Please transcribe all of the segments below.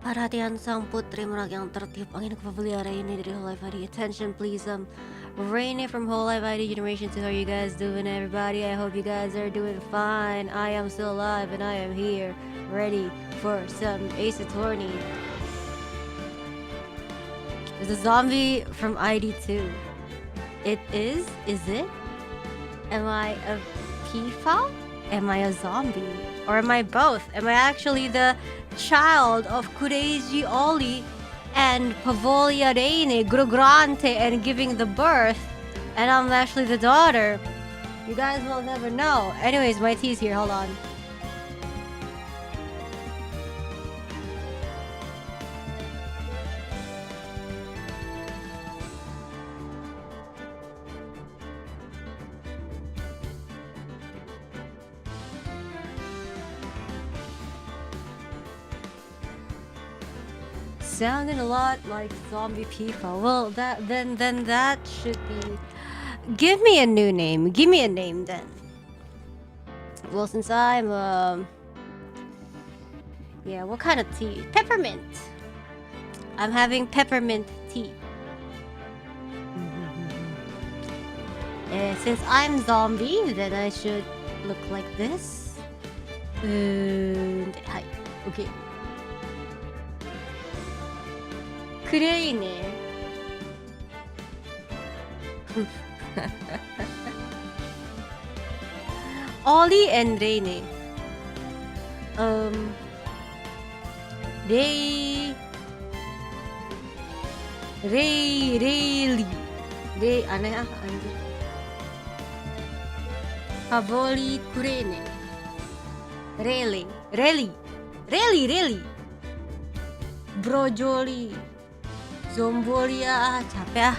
Perhatian sang putri merak yang tertiup angin ke Pavolia Reine dari holoID ID. Attention please, Reine from holoID ID Generation 2. How are you guys doing, everybody? I hope you guys are doing fine. I am still alive and I am here, ready for some Ace Attorney. There's a zombie from ID2. It is it? Am I a pedophile? Am I a zombie? Or am I both? Am I actually the child of Crazy Ollie and Pavolia Reine, Grogrante, and giving the birth, and I'm actually the daughter? You guys will never know. Anyways, my tea's here. Hold on. Sounding a lot like zombie people. Well, then that should be. Give me a new name. Give me a name then. Well, since I'm yeah, what kind of tea? Peppermint. I'm having peppermint tea. Since I'm zombie, then I should look like this. Hi. Okay. クレイねOllie and Reine. Ray aneh anjir. Pavoli Reine. Really. Brojoli. Zombolia, capek.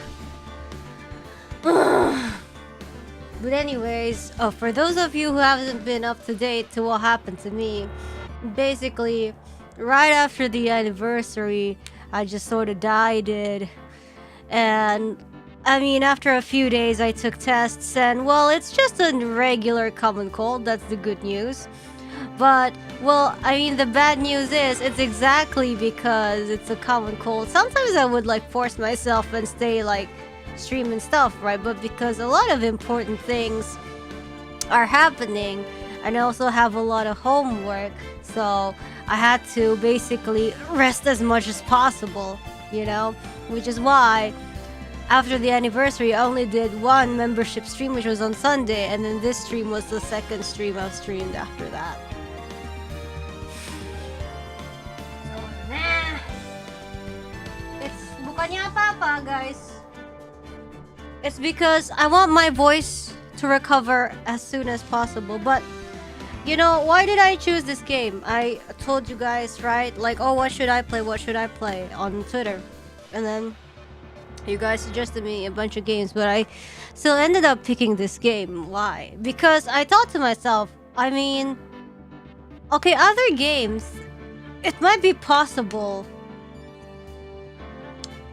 But anyways, for those of you who haven't been up to date to what happened to me, basically, right after the anniversary, I just sort of died. And I mean, after a few days, I took tests, and well, it's just a regular common cold. That's the good news. But, well, I mean, the bad news is it's exactly because it's a common cold. Sometimes I would like force myself and stay like streaming stuff, right? But because a lot of important things are happening, and I also have a lot of homework, so I had to basically rest as much as possible, you know? Which is why after the anniversary, I only did one membership stream, which was on Sunday, and then this stream was the second stream I've streamed after that. It's bukannya apa-apa, guys. It's because I want my voice to recover as soon as possible. But, you know, why did I choose this game? I told you guys, right? Like, oh, what should I play? What should I play? On Twitter. And then you guys suggested me a bunch of games, but I still ended up picking this game. Why? Because I thought to myself, I mean, okay, other games, it might be possible.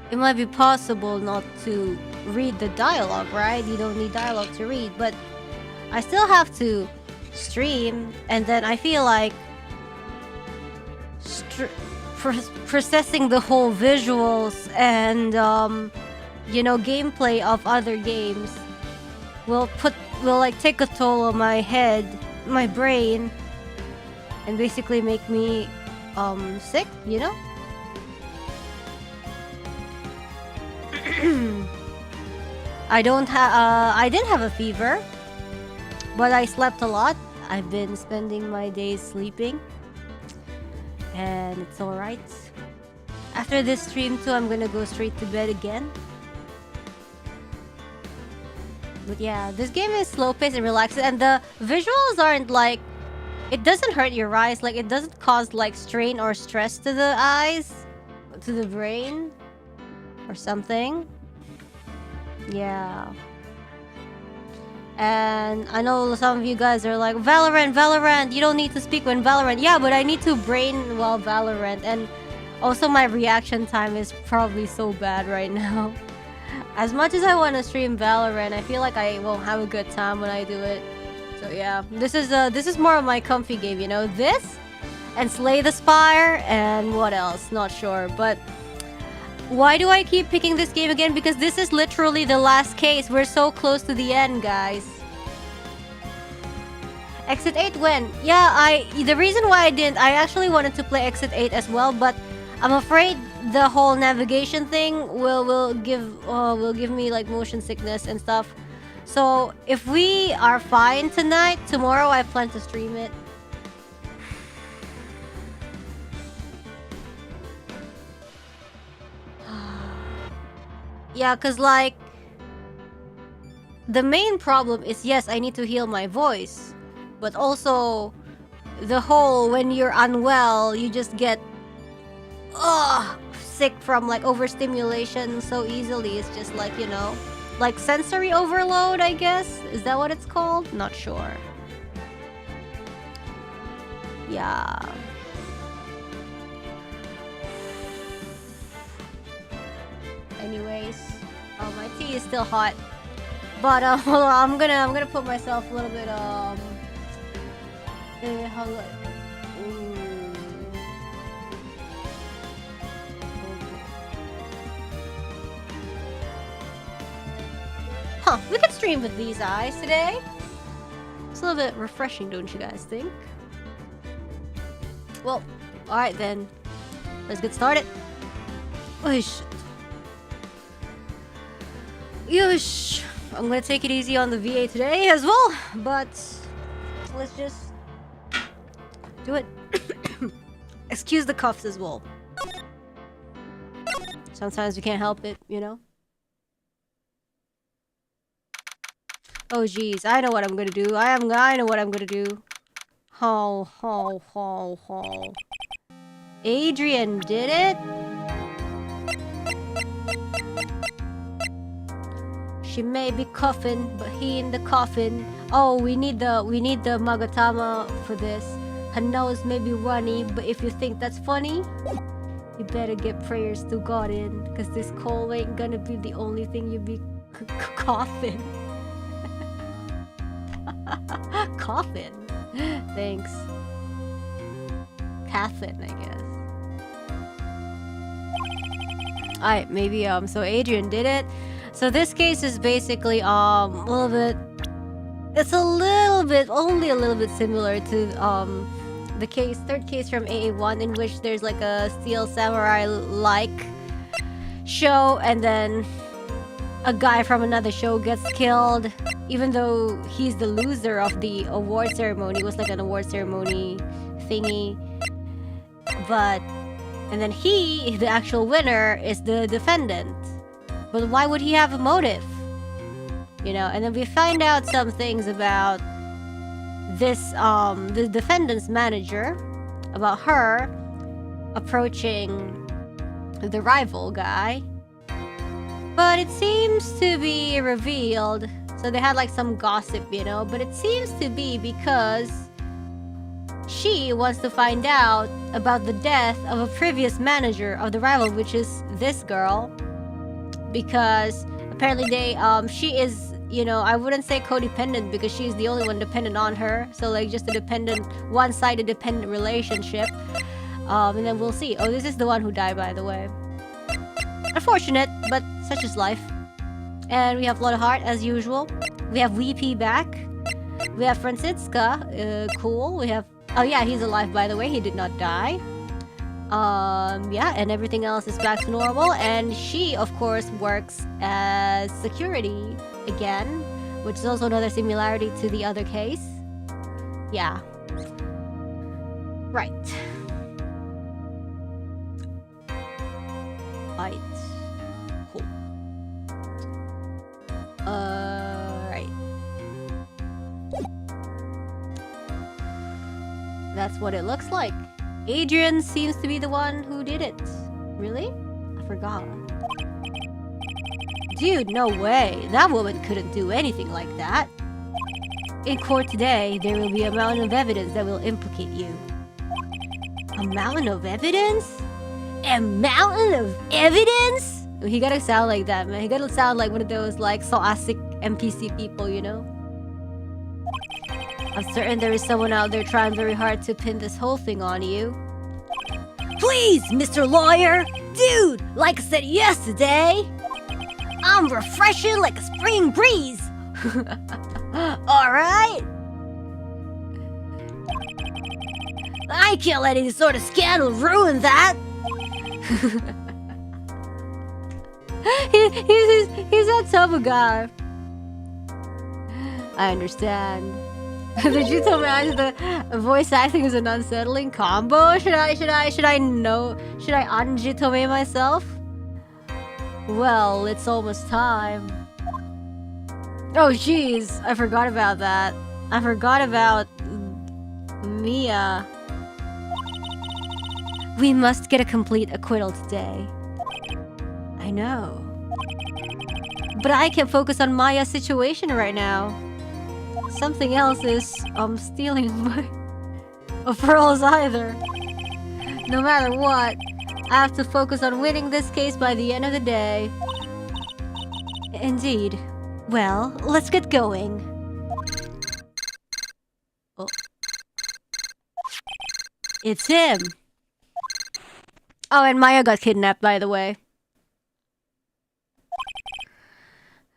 It might be possible not to read the dialogue, right? You don't need dialogue to read, but I still have to stream, and then I feel like processing the whole visuals and you know, gameplay of other games will like take a toll on my head, my brain, and basically make me sick, you know? I didn't have a fever, but I slept a lot. I've been spending my days sleeping, and it's alright. After this stream too, I'm gonna go straight to bed again. But yeah, this game is slow paced and relaxing, and the visuals aren't like, it doesn't hurt your eyes, like it doesn't cause like strain or stress to the eyes, to the brain, or something. Yeah. And I know some of you guys are like, Valorant, you don't need to speak when Valorant. Yeah, but I need to brain while Valorant, and also my reaction time is probably so bad right now. As much as I want to stream Valorant, I feel like I won't have a good time when I do it. So yeah, this is more of my comfy game, you know? This, and Slay the Spire, and what else? Not sure, but... Why do I keep picking this game again? Because this is literally the last case. We're so close to the end, guys. Exit 8 when? Yeah, the reason why I actually wanted to play Exit 8 as well, but I'm afraid the whole navigation thing will give me like motion sickness and stuff. So if we are fine tonight, tomorrow I plan to stream it. Yeah, cause like the main problem is, yes, I need to heal my voice, but also the whole when you're unwell, you just get sick from like overstimulation so easily. It's just like, you know, like sensory overload, I guess. Is that what it's called? Not sure. Yeah. Anyways, my tea is still hot, but hold on, I'm gonna put myself a little bit Huh, we could stream with these eyes today. It's a little bit refreshing, don't you guys think? Well, alright then. Let's get started. Oh shit. Yosh. I'm gonna take it easy on the VA today as well, but let's just do it. Excuse the cuffs as well. Sometimes we can't help it, you know? Oh geez, I know what I'm gonna do. I know what I'm gonna do. Ho. Adrian did it? She may be coughing, but he in the coffin. Oh, we need the Magatama for this. Her nose may be runny, but if you think that's funny, you better get prayers to God in, cause this cold ain't gonna be the only thing you be coughing. Coffin. Thanks. Cathin, I guess. Alright, maybe so Adrian did it. So this case is basically a little bit, it's a little bit, only a little bit similar to the third case from AA1, in which there's like a Steel Samurai like show, and then a guy from another show gets killed, even though he's the loser of the award ceremony. It was like an award ceremony thingy, and then he, the actual winner, is the defendant. But why would he have a motive? You know, and then we find out some things about this, the defendant's manager, about her approaching the rival guy. But it seems to be revealed, so they had like some gossip, you know, but it seems to be because she wants to find out about the death of a previous manager of the rival, which is this girl. Because apparently she is, you know, I wouldn't say codependent, because she's the only one dependent on her. So like just a one-sided dependent relationship. And then we'll see. Oh, this is the one who died, by the way. Unfortunate, but such is life. And we have Lot of Heart as usual. We have VP back. We have Francisca. Cool. We have... Oh yeah, he's alive, by the way. He did not die. Yeah, and everything else is back to normal, and she of course works as security again, which is also another similarity to the other case. Yeah. Right. Cool. Right. That's what it looks like. Adrian seems to be the one who did it. Really? I forgot. Dude, no way. That woman couldn't do anything like that. In court today, there will be a mountain of evidence that will implicate you. A mountain of evidence? A mountain of evidence? He gotta sound like that, man. He gotta sound like one of those, like, sarcastic NPC people, you know? I'm certain there is someone out there trying very hard to pin this whole thing on you. Please, Mr. Lawyer! Dude, like I said yesterday, I'm refreshing like a spring breeze! Alright? I can't let any sort of scandal ruin that! He's that type of guy. I understand. Did you tell me the voice acting is an unsettling combo? Should I anjitome myself? Well, it's almost time. Oh jeez, I forgot about that. I forgot about Mia. We must get a complete acquittal today. I know. But I can't focus on Maya's situation right now. Something else is, stealing my pearls either. No matter what, I have to focus on winning this case by the end of the day. Indeed. Well, let's get going. Oh. It's him! Oh, and Maya got kidnapped, by the way.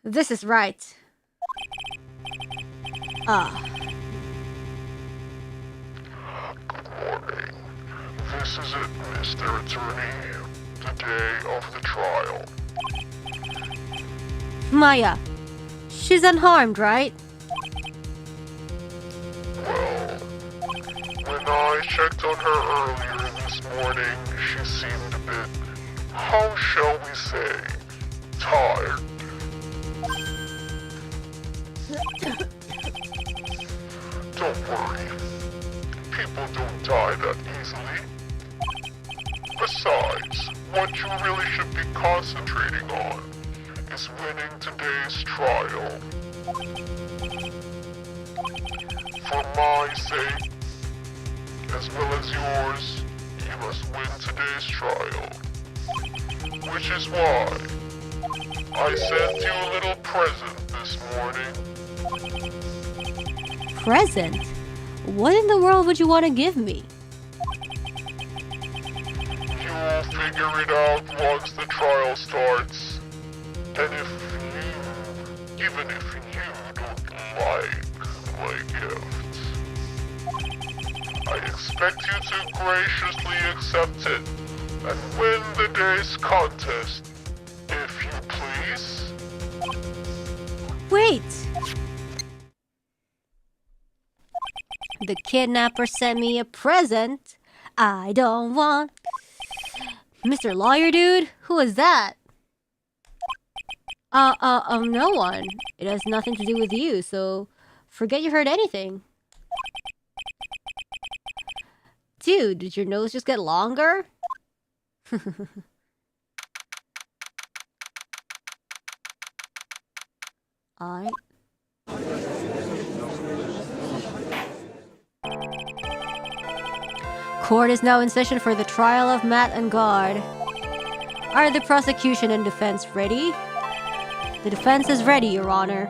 This is Wright. Ah. Good morning. This is it, Mr. Attorney. The day of the trial. Maya. She's unharmed, right? Well, when I checked on her earlier this morning, she seemed a bit, how shall we say, tired. Don't worry. People don't die that easily. Besides, what you really should be concentrating on is winning today's trial. For my sake, as well as yours, you must win today's trial. Which is why I sent you a little present this morning. Present? What in the world would you want to give me? You'll figure it out once the trial starts. And even if you don't like my gift, I expect you to graciously accept it and win the day's contest, if you please. Wait! The kidnapper sent me a present. I don't want... Mr. Lawyer dude? Who is that? No one. It has nothing to do with you, so forget you heard anything. Dude, did your nose just get longer? Alright. Court is now in session for the trial of Matt and Guard. Are the prosecution and defense ready? The defense is ready, Your Honor.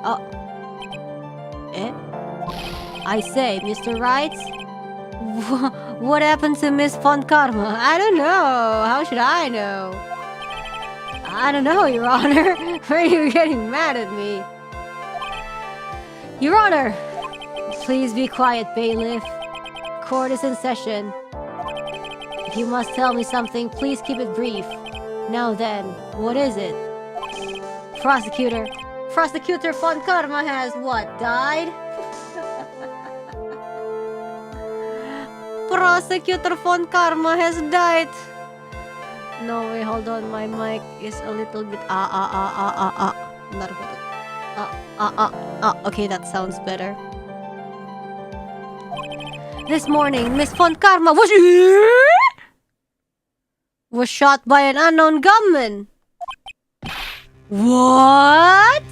Oh. Eh? I say, Mr. Wright? What happened to Miss Von Karma? I don't know. How should I know? I don't know, Your Honor. Why are you getting mad at me? Your Honor! Please be quiet, bailiff. Court is in session. If you must tell me something, please keep it brief. Now then, what is it? Prosecutor. Prosecutor Von Karma has what, died? Prosecutor Von Karma has died. No, wait, hold on. My mic is a little bit... Naruhodo. Okay, that sounds better. This morning, Miss Von Karma was shot by an unknown gunman. What?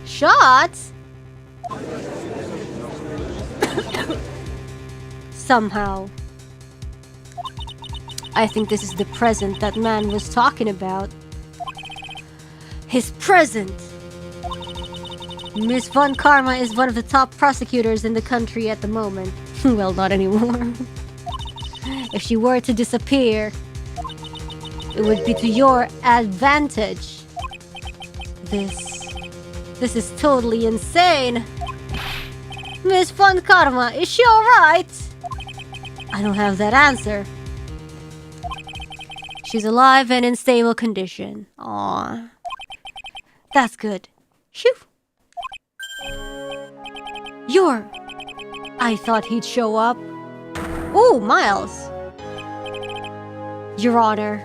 Shot? Somehow. I think this is the present that man was talking about. His present! Miss Von Karma is one of the top prosecutors in the country at the moment. Well, not anymore. If she were to disappear, it would be to your advantage. This is totally insane. Miss Von Karma, is she alright? I don't have that answer. She's alive and in stable condition. Aww. That's good. Phew. I thought he'd show up. Ooh, Miles. Your Honor.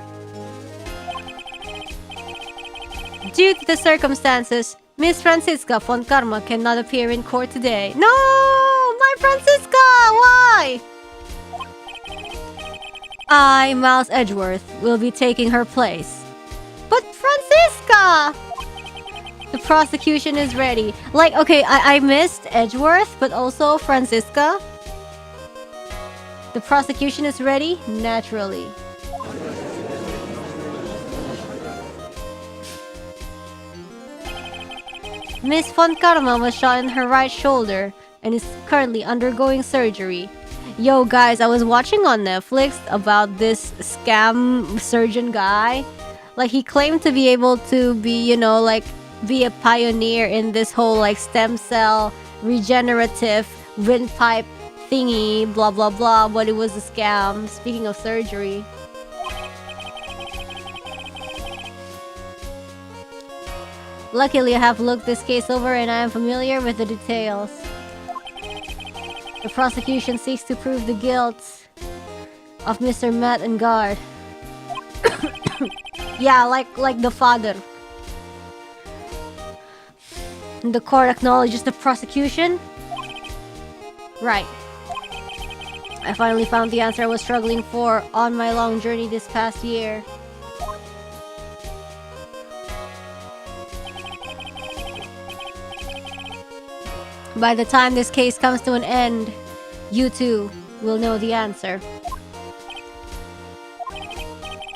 Due to the circumstances, Miss Francisca von Karma cannot appear in court today. No! My Francisca! Why? I, Miles Edgeworth, will be taking her place. But Francisca! The prosecution is ready. Like, okay, I missed Edgeworth, but also Francisca. The prosecution is ready? Naturally. Miss Von Karma was shot in her right shoulder and is currently undergoing surgery. Yo guys, I was watching on Netflix about this scam surgeon guy. Like, he claimed to be able to be, you know, like, be a pioneer in this whole, like, stem cell regenerative windpipe thingy, blah blah blah, but it was a scam. Speaking of surgery. Luckily, I have looked this case over and I am familiar with the details. The prosecution seeks to prove the guilt of Mr. Matt and Guard. Yeah, like the father. The court acknowledges the prosecution. Right. I finally found the answer I was struggling for on my long journey this past year. By the time this case comes to an end, you too will know the answer.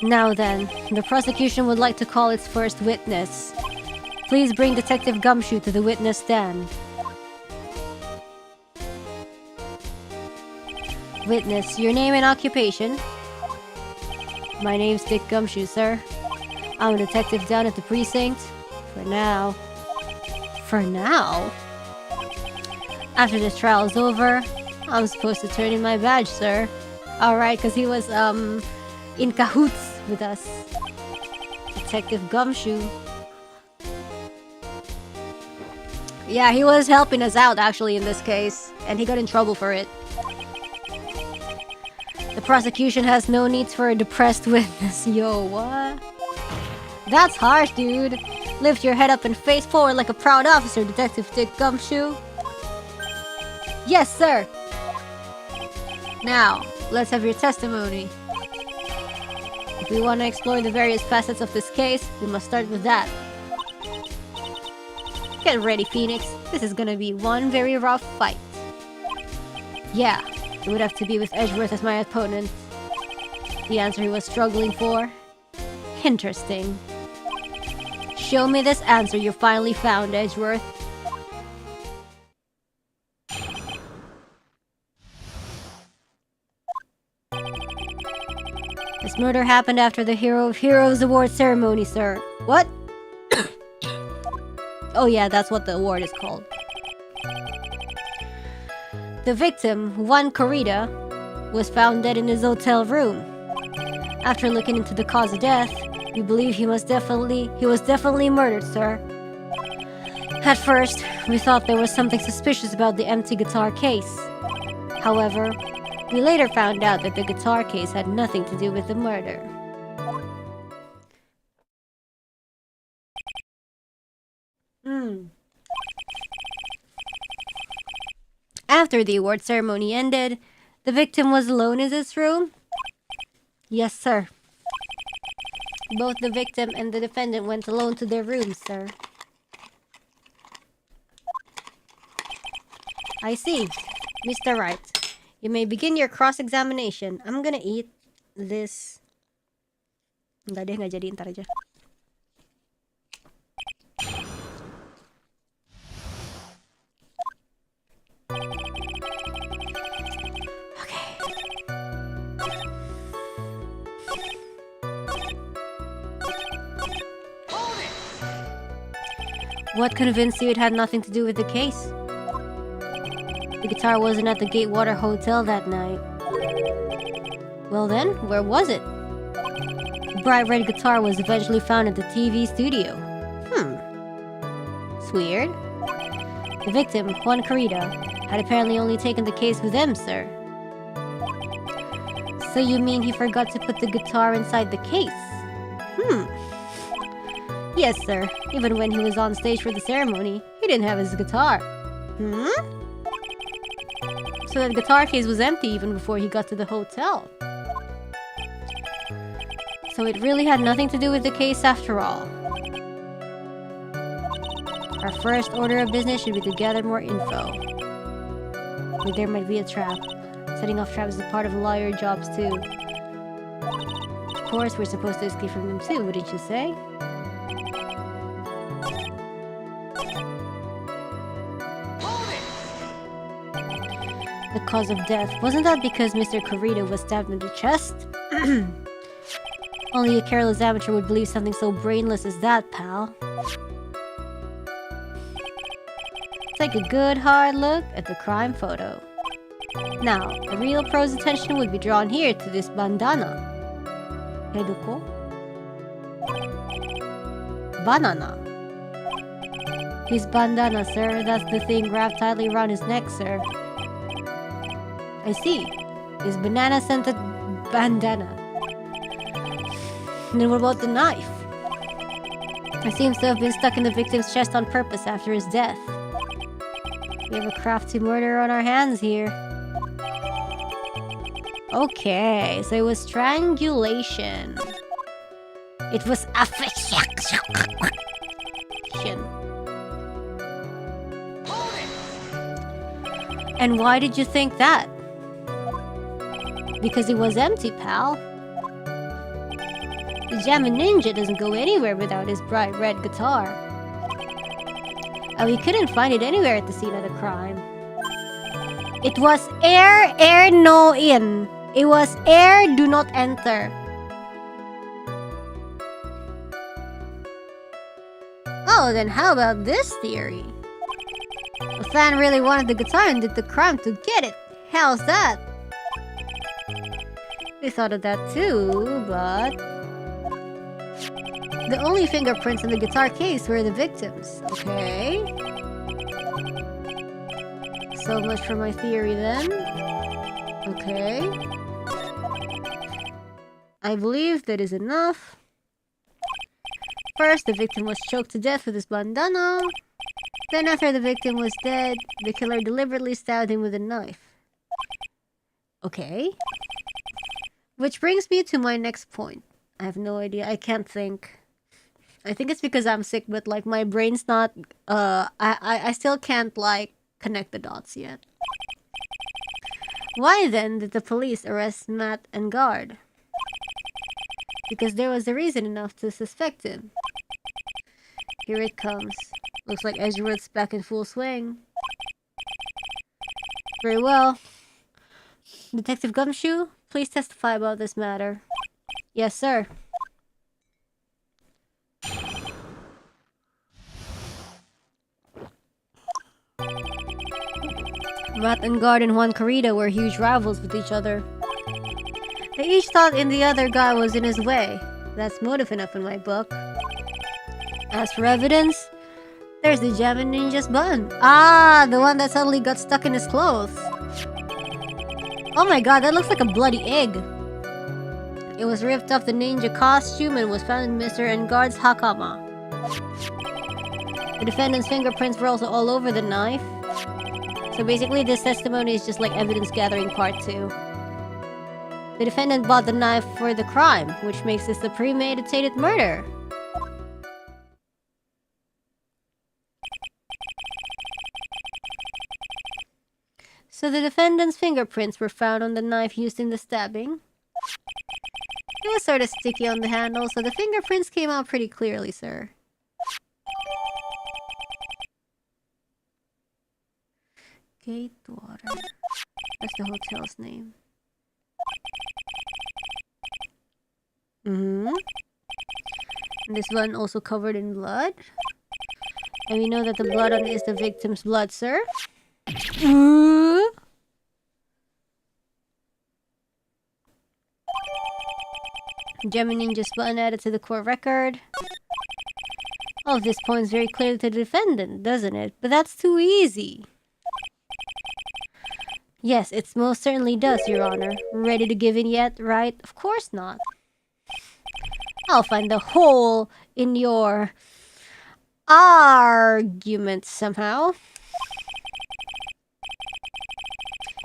Now then, the prosecution would like to call its first witness. Please bring Detective Gumshoe to the witness stand. Witness, your name and occupation? My name's Dick Gumshoe, sir. I'm a detective down at the precinct. For now. For now? After this trial is over, I'm supposed to turn in my badge, sir. Alright, because he was, in cahoots with us. Detective Gumshoe. Yeah, he was helping us out, actually, in this case. And he got in trouble for it. The prosecution has no need for a depressed witness. Yo, what? That's harsh, dude. Lift your head up and face forward like a proud officer, Detective Dick Gumshoe. Yes, sir. Now, let's have your testimony. If we want to explore the various facets of this case, we must start with that. Get ready, Phoenix. This is gonna be one very rough fight. Yeah, it would have to be with Edgeworth as my opponent. The answer he was struggling for? Interesting. Show me this answer you finally found, Edgeworth. This murder happened after the Hero of Heroes Award ceremony, sir. What? Oh yeah, that's what the award is called. The victim, Juan Corrida, was found dead in his hotel room. After looking into the cause of death, we believe he was definitely murdered, sir. At first, we thought there was something suspicious about the empty guitar case. However, we later found out that the guitar case had nothing to do with the murder. After the award ceremony ended, the victim was alone in his room? Yes, sir. Both the victim and the defendant went alone to their rooms, sir. I see. Mr. Wright, you may begin your cross-examination. I'm gonna eat this Enggak deh, nggak jadi, ntar aja. What convinced you it had nothing to do with the case? The guitar wasn't at the Gatewater Hotel that night. Well then, where was it? The bright red guitar was eventually found at the TV studio. It's weird. The victim, Juan Carita, had apparently only taken the case with him, sir. So you mean he forgot to put the guitar inside the case? Yes, sir. Even when he was on stage for the ceremony, he didn't have his guitar. So the guitar case was empty even before he got to the hotel. So it really had nothing to do with the case after all. Our first order of business should be to gather more info. But there might be a trap. Setting off traps is a part of lawyer jobs too. Of course, we're supposed to escape from them too, wouldn't you say? The cause of death. Wasn't that because Mr. Carita was stabbed in the chest? Only a careless amateur would believe something so brainless as that, pal. Take a good hard look at the crime photo. Now, the real pro's attention would be drawn here to this bandana. Hedoko? Banana. His bandana, sir. That's the thing wrapped tightly around his neck, sir. I see. His banana-scented bandana. And then what about the knife? It seems to have been stuck in the victim's chest on purpose after his death. We have a crafty murder on our hands here. Okay, so it was strangulation. It was affection. And why did you think that? Because it was empty, pal. The Jammin' Ninja doesn't go anywhere without his bright red guitar. And we couldn't find it anywhere at the scene of the crime. It was air no in. It was air do not enter. Oh, then how about this theory? A fan really wanted the guitar and did the crime to get it. How's that? We thought of that too, but... the only fingerprints in the guitar case were the victims. Okay. So much for my theory then. Okay. I believe that is enough. First, the victim was choked to death with his bandana. Then after the victim was dead, the killer deliberately stabbed him with a knife. Okay. Which brings me to my next point. I have no idea. I can't think. I think it's because I'm sick, but like my brain's not... I still can't like connect the dots yet. Why then did the police arrest Matt and Guard? Because there was a reason enough to suspect him. Here it comes. Looks like Edgeworth's back in full swing. Very well. Detective Gumshoe, please testify about this matter. Yes, sir. Matt and Guard and Juan Carita were huge rivals with each other. They each thought the other guy was in his way. That's motive enough in my book. As for evidence, there's the Jammin' Ninja's bun. Ah, the one that suddenly got stuck in his clothes. Oh my god, that looks like a bloody egg. It was ripped off the ninja costume and was found in Mr. Engard's hakama. The defendant's fingerprints were also all over the knife. So basically this testimony is just like evidence gathering part 2. The defendant bought the knife for the crime, which makes this a premeditated murder. So the defendant's fingerprints were found on the knife used in the stabbing. It was was sort of sticky on the handle, so the fingerprints came out pretty clearly, sir. Gatewater. That's the hotel's name. And this one also covered in blood. And we know that the blood on it is the victim's blood, sir. Gem Ninja's button added to the court record. All of this points very clearly to the defendant, doesn't it? But that's too easy. Yes, it most certainly does, Your Honor. Ready to give in yet, right? Of course not. I'll find the hole in your argument somehow.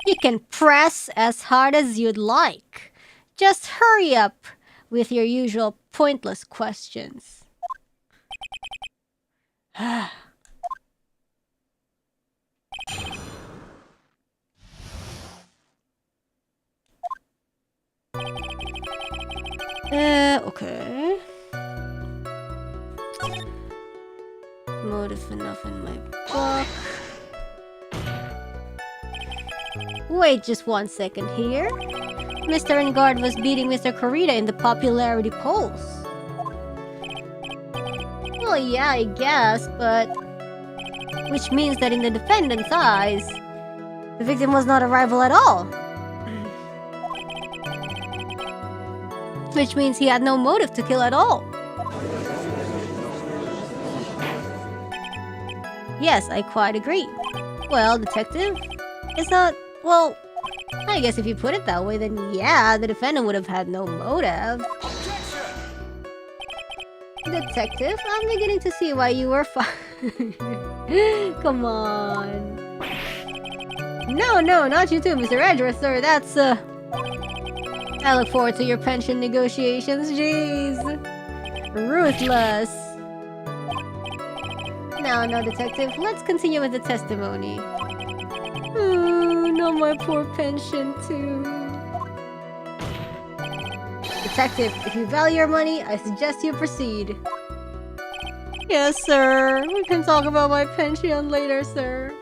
You can press as hard as you'd like. Just hurry up with your usual pointless questions. Okay. Motive enough in my book. Wait just 1 second here. Mr. Engard was beating Mr. Kurita in the popularity polls. Well, yeah, I guess, but... Which means that in the defendant's eyes, the victim was not a rival at all. Which means he had no motive to kill at all. Yes, I quite agree. Well, detective, it's not... Well, I guess if you put it that way, then yeah, the defendant would have had no motive. Detective, I'm beginning to see why you were fine. Come on. No, not you too, Mr. Edgeworth, sir. That's, I look forward to your pension negotiations, jeez. Ruthless. No, detective, let's continue with the testimony. Not my poor pension, too. Detective, if you value your money, I suggest you proceed. Yes, sir. We can talk about my pension later, sir.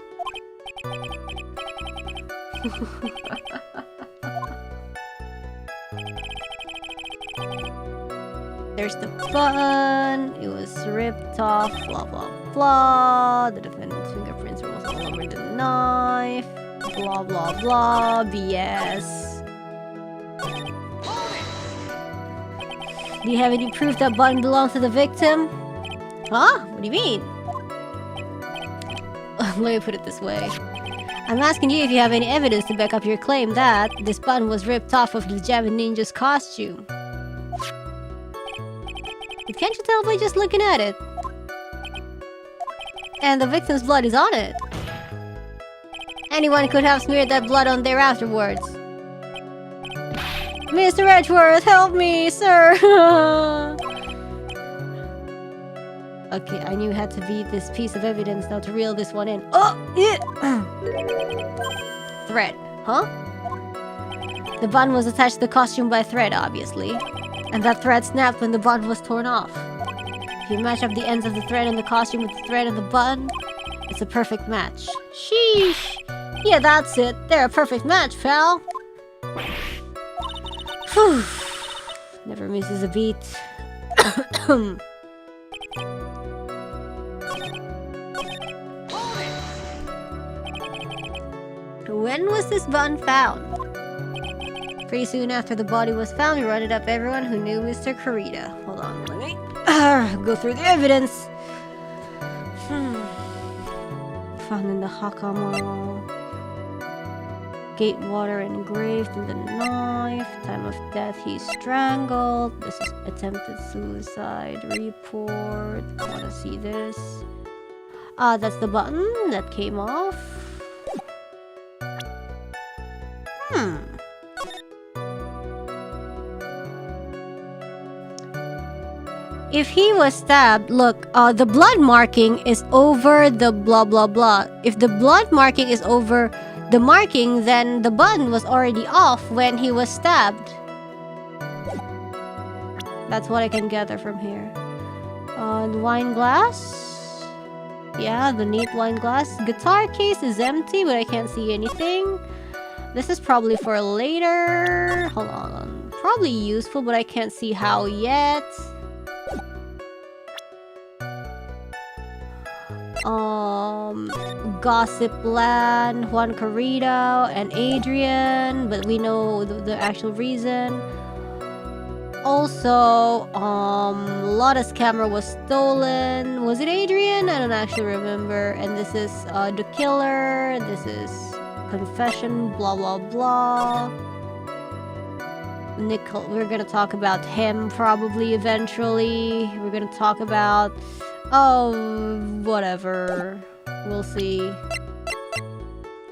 There's the button. It was ripped off. Blah, blah, blah. The defendant's fingerprints were also all over the knife. Blah, blah, blah. BS. Do you have any proof that button belongs to the victim? Huh? What do you mean? Let me put it this way. I'm asking you if you have any evidence to back up your claim that this button was ripped off of the Javan Ninja's costume. But can't you tell by just looking at it? And the victim's blood is on it. Anyone could have smeared that blood on there afterwards. Mr. Edgeworth, help me, sir! Okay, I knew it had to be this piece of evidence now to reel this one in. Oh! Thread, huh? The button was attached to the costume by thread, obviously. And that thread snapped when the button was torn off. If you match up the ends of the thread on the costume with the thread on the button, it's a perfect match. Sheesh! Yeah, that's it. They're a perfect match, pal. Whew. Never misses a beat. When was this button found? Pretty soon after the body was found, we rounded up everyone who knew Mr. Kurita. Hold on, let me go through the evidence. Found in the Hakama. Gatewater engraved in the knife. Time of death, he strangled. This is attempted suicide report. I want to see this. That's the button that came off. If he was stabbed, look, the blood marking is over the blah blah blah. If the blood marking is over the marking, then the button was already off when he was stabbed. That's what I can gather from here. The wine glass. Yeah, the neat wine glass. Guitar case is empty, but I can't see anything. This is probably for later. Hold on. Probably useful, but I can't see how yet. Gossip Land, Juan Carrito, and Adrian, but we know the actual reason. Also, Lotta's camera was stolen. Was it Adrian? I don't actually remember. And this is the killer. This is confession, blah blah blah. Nickel, we're gonna talk about him probably eventually. We're gonna talk about whatever. We'll see.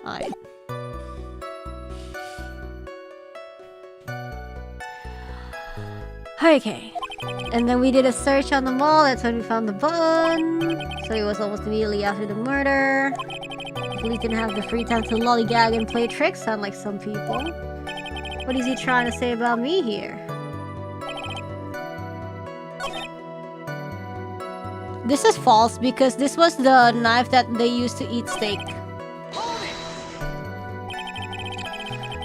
Alright. Okay. And then we did a search on the mall. That's when we found the bun. So it was almost immediately after the murder. Police didn't have the free time to lollygag and play tricks, unlike some people. What is he trying to say about me here? This is false because this was the knife that they used to eat steak.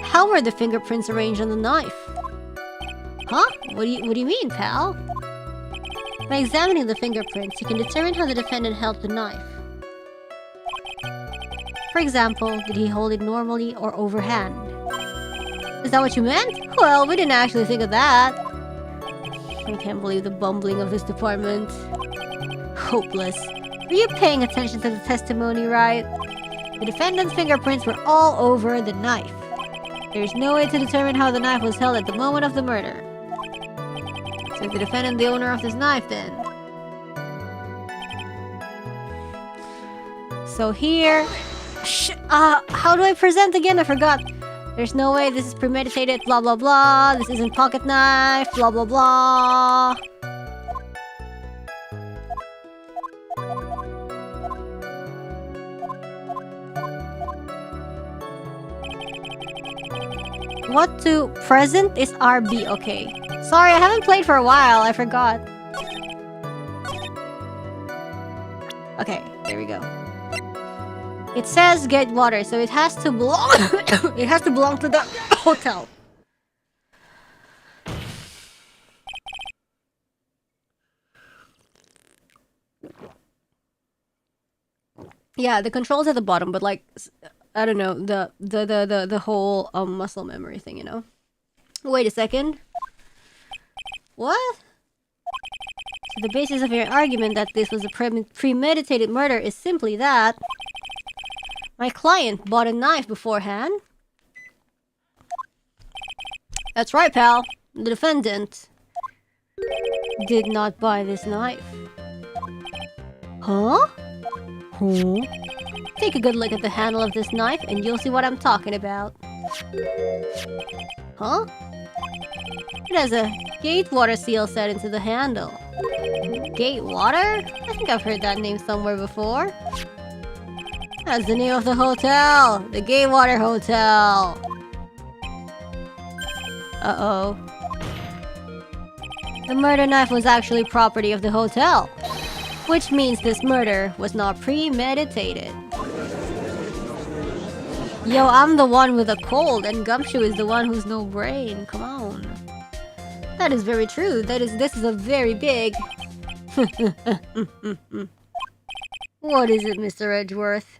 How were the fingerprints arranged on the knife? Huh? What do you mean, pal? By examining the fingerprints, you can determine how the defendant held the knife. For example, did he hold it normally or overhand? Is that what you meant? Well, we didn't actually think of that. I can't believe the bumbling of this department. Hopeless. Were you paying attention to the testimony, right? The defendant's fingerprints were all over the knife. There's no way to determine how the knife was held at the moment of the murder. So is the defendant the owner of this knife, then? So here... how do I present again? I forgot. There's no way this is premeditated, blah blah blah. This isn't pocket knife, blah blah blah. What to present is RB, okay. Sorry, I haven't played for a while, I forgot. Okay, there we go. It says get water, so it has to belong it has to belong to the hotel. Yeah, the controls at the bottom, but like I don't know, the whole muscle memory thing, you know. Wait a second. What? So the basis of your argument that this was a premeditated murder is simply that my client bought a knife beforehand. That's right, pal. The defendant did not buy this knife. Huh? Huh? Take a good look at the handle of this knife and you'll see what I'm talking about. Huh? It has a gate water seal set into the handle. Gate water? I think I've heard that name somewhere before. That's the name of the hotel! The Gatewater Hotel! Uh-oh. The murder knife was actually property of the hotel, which means this murder was not premeditated. Yo, I'm the one with a cold and Gumshoe is the one who's no brain. Come on. That is very true. This is a very big... What is it, Mr. Edgeworth?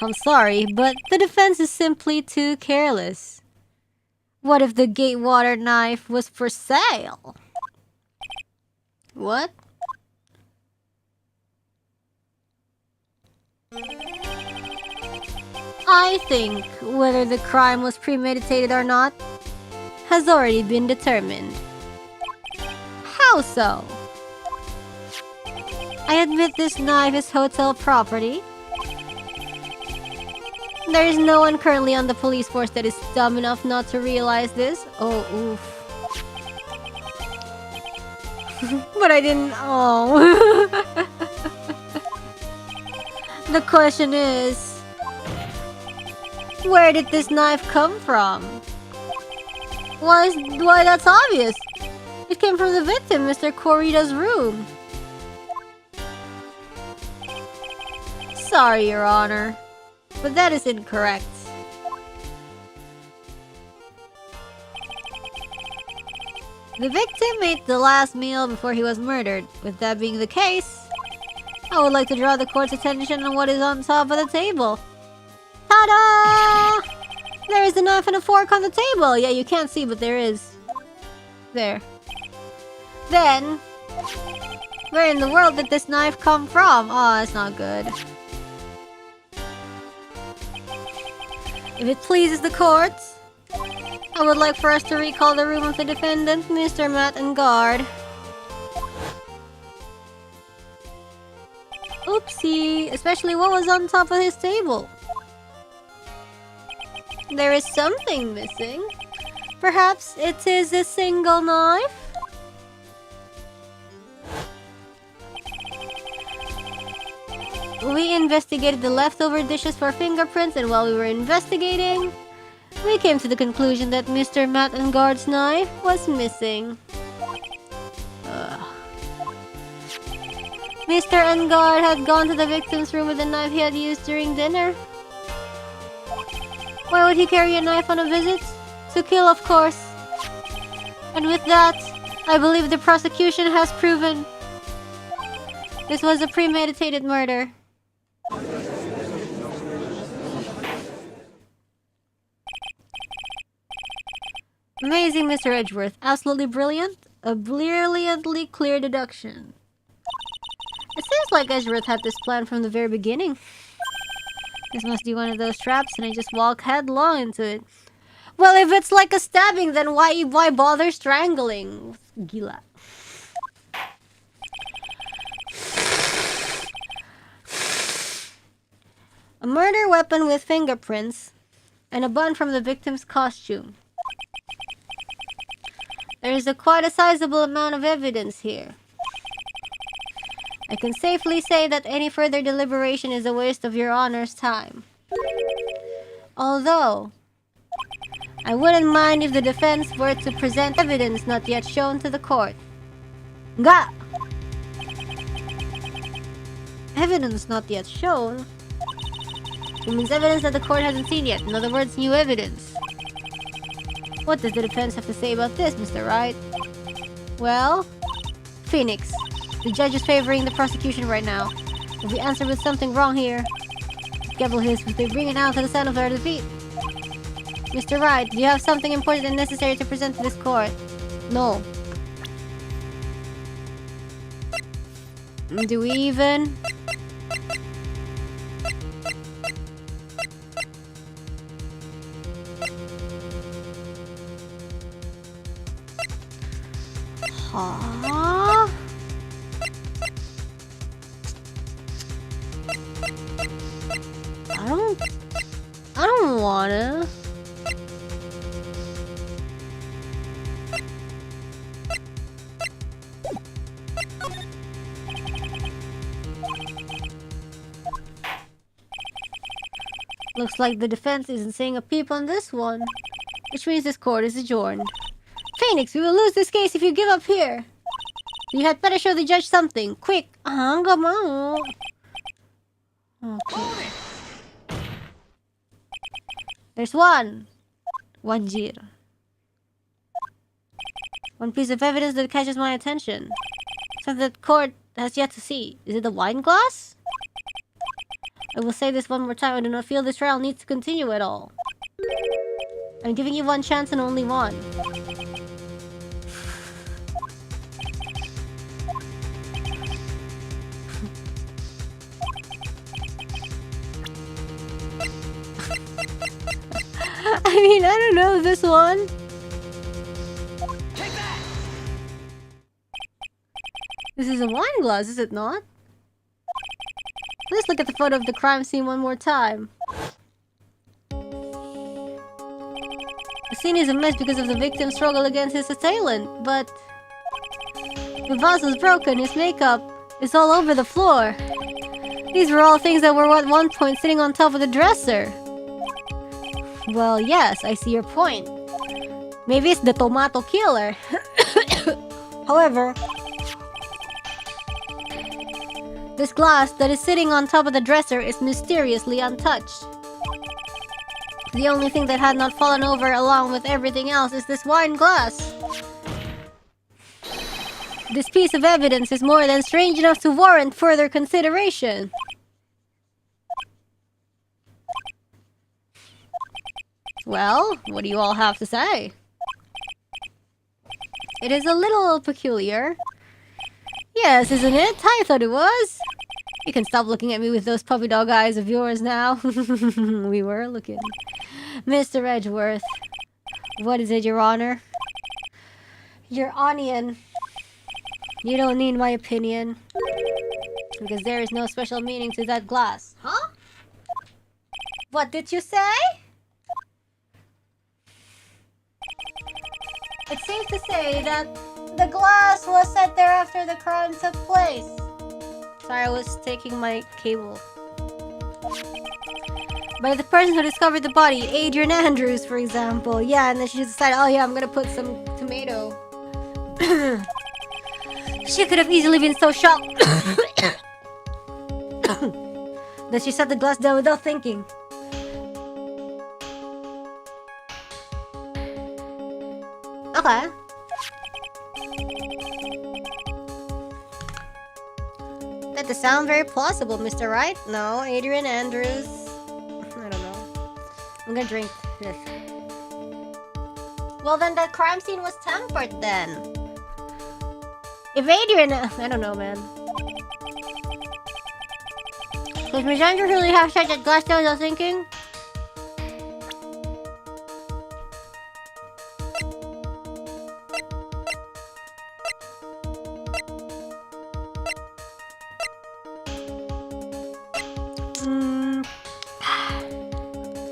I'm sorry, but the defense is simply too careless. What if the Gatewater knife was for sale? What? I think whether the crime was premeditated or not has already been determined. How so? I admit this knife is hotel property. There is no one currently on the police force that is dumb enough not to realize this. Oh, oof. But I didn't... Oh. The question is... where did this knife come from? Why, that's obvious. It came from the victim, Mr. Korita's room. Sorry, Your Honor, but that is incorrect. The victim ate the last meal before he was murdered. With that being the case, I would like to draw the court's attention on what is on top of the table. Ta-da! There is a knife and a fork on the table. Yeah, you can't see, but there is. There. Then, where in the world did this knife come from? Oh, that's not good. If it pleases the court, I would like for us to recall the room of the defendant, Mr. Matt and guard. Oopsie, especially what was on top of his table. There is something missing. Perhaps it is a single knife? We investigated the leftover dishes for fingerprints, and while we were investigating, we came to the conclusion that Mr. Matt and guard's knife was missing. Mr. Engard had gone to the victim's room with the knife he had used during dinner. Why would he carry a knife on a visit? To kill, of course. And with that, I believe the prosecution has proven this was a premeditated murder. Amazing, Mr. Edgeworth. Absolutely brilliant. A brilliantly clear deduction. It seems like Edgeworth had this plan from the very beginning. This must be one of those traps, and I just walk headlong into it. Well, if it's like a stabbing, then why bother strangling? Gila. A murder weapon with fingerprints, and a bun from the victim's costume. There is quite a sizable amount of evidence here. I can safely say that any further deliberation is a waste of Your Honor's time. Although, I wouldn't mind if the defense were to present evidence not yet shown to the court. Nga! Evidence not yet shown? It means evidence that the court hasn't seen yet. In other words, new evidence. What does the defense have to say about this, Mr. Wright? Well, Phoenix. The judge is favoring the prosecution right now. If we answer with something wrong here, Gabble his will be bringing out to the sound of our defeat. Mr. Wright, do you have something important and necessary to present to this court? No. Do we even? Huh? I don't wanna. Looks like the defense isn't saying a peep on this one, which means this court is adjourned. Phoenix, we will lose this case if you give up here. You had better show the judge something. Quick. Okay. There's one jir. One piece of evidence that catches my attention. Something that court has yet to see. Is it a wine glass? I will say this one more time. I do not feel this trial needs to continue at all. I'm giving you one chance and only one. I mean, I don't know this one. This is a wine glass, is it not? Let's look at the photo of the crime scene one more time. The scene is a mess because of the victim's struggle against his assailant, but the vase was broken, his makeup is all over the floor. These were all things that were at one point sitting on top of the dresser. Well, yes, I see your point. Maybe it's the tomato killer. However, this glass that is sitting on top of the dresser is mysteriously untouched. The only thing that had not fallen over along with everything else is this wine glass. This piece of evidence is more than strange enough to warrant further consideration. Well, what do you all have to say? It is a little peculiar. Yes, isn't it? I thought it was. You can stop looking at me with those puppy dog eyes of yours now. We were looking. Mr. Edgeworth. What is it, Your Honor? Your onion. You don't need my opinion. Because there is no special meaning to that glass. Huh? What did you say? It's safe to say that the glass was set there after the crime took place. Sorry, I was taking my cable. By the person who discovered the body, Adrian Andrews, for example. Yeah, and then she just decided, oh yeah, I'm gonna put some tomato. She could have easily been so shocked that she set the glass down without thinking. Okay. That does sound very plausible, Mr. Wright. No, Adrian Andrews. I don't know. I'm gonna drink this. Well, then the crime scene was tempered then. If Adrian... I don't know, man. Does Miss Andrews really have set that glass down without thinking?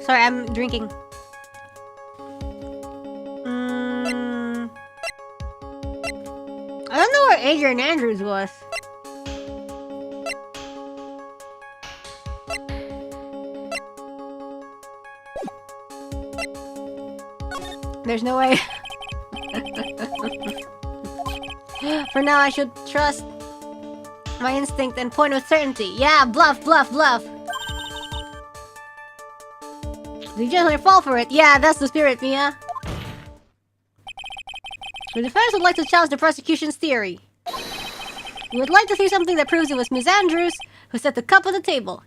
Sorry, I'm drinking. I don't know where Adrian Andrews was. There's no way. For now, I should trust my instinct and point with certainty. Yeah, bluff, bluff, bluff. You gently fall for it. Yeah, that's the spirit, Mia. The defense would like to challenge the prosecution's theory. We would like to see something that proves it was Miss Andrews who set the cup on the table.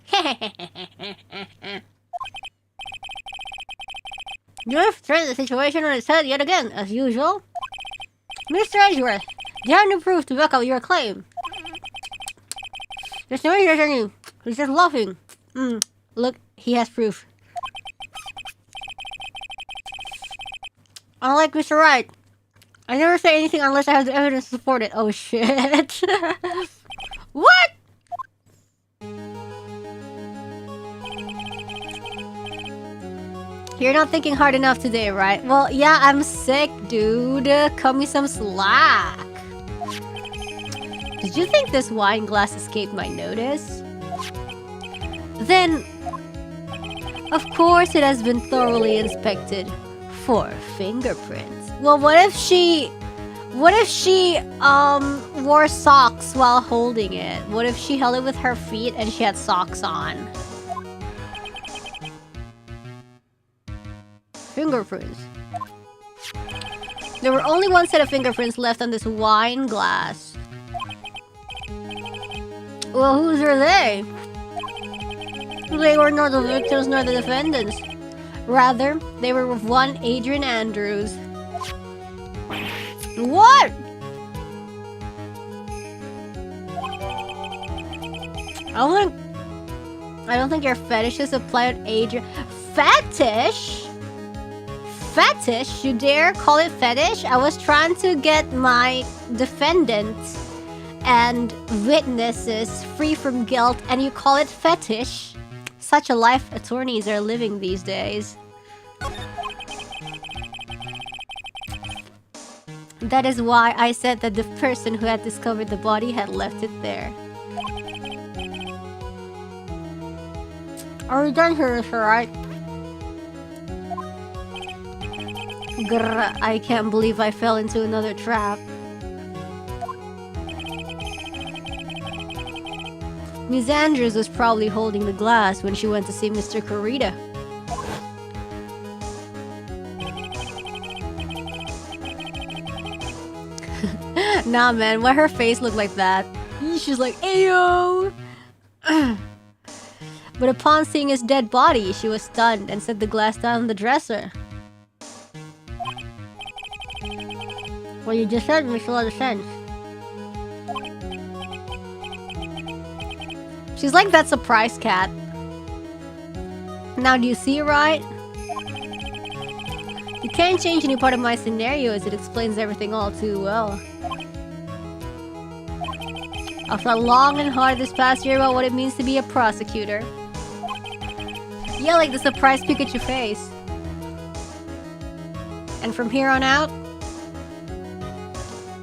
You've turned the situation on its head yet again, as usual. Mr. Edgeworth, do you have any proof to back up your claim? There's no way there's any. He's just laughing. Look, he has proof. Unlike Mr. Wright, I never say anything unless I have the evidence to support it. Oh shit. What? You're not thinking hard enough today, right? Well, yeah, I'm sick, dude. Cut me some slack. Did you think this wine glass escaped my notice? Then, of course it has been thoroughly inspected for fingerprints. Well, what if she wore socks while holding it? What if she held it with her feet and she had socks on? Fingerprints. There were only one set of fingerprints left on this wine glass. Well, whose are they? They were not the victims nor the defendants. Rather, they were with one Adrian Andrews. What? I don't think your fetishes apply to Adrian. Fetish? Fetish? You dare call it fetish? I was trying to get my defendant and witnesses free from guilt, and you call it fetish? Such a life attorneys are living these days. That is why I said that the person who had discovered the body had left it there. Are we done here, Mr. Wright? Grr, I can't believe I fell into another trap. Miss Andrews was probably holding the glass when she went to see Mr. Kurita. Nah, man, why her face look like that? She's like, ayo! But upon seeing his dead body, she was stunned and set the glass down on the dresser. What you just said makes a lot of sense. She's like that surprise cat. Now do you see, right? You can't change any part of my scenario as it explains everything all too well. I've thought long and hard this past year about what it means to be a prosecutor. Yeah, like the surprise Pikachu face. And from here on out,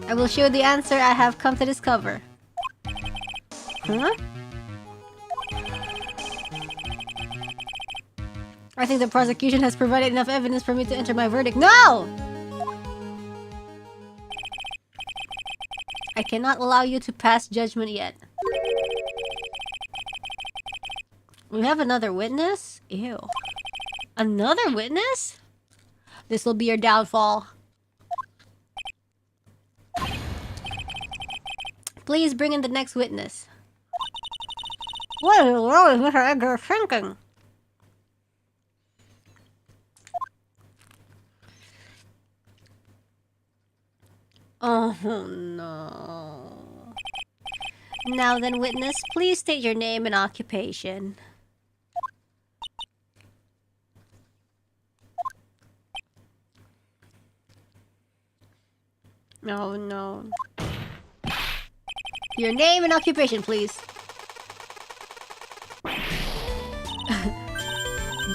I will show the answer I have come to discover. Huh? I think the prosecution has provided enough evidence for me to enter my verdict. No! I cannot allow you to pass judgment yet. We have another witness? Ew. Another witness? This will be your downfall. Please bring in the next witness. What in the world is Mr. Edgar thinking? Oh no. Now then, witness, please state your name and occupation. Oh no. Your name and occupation, please.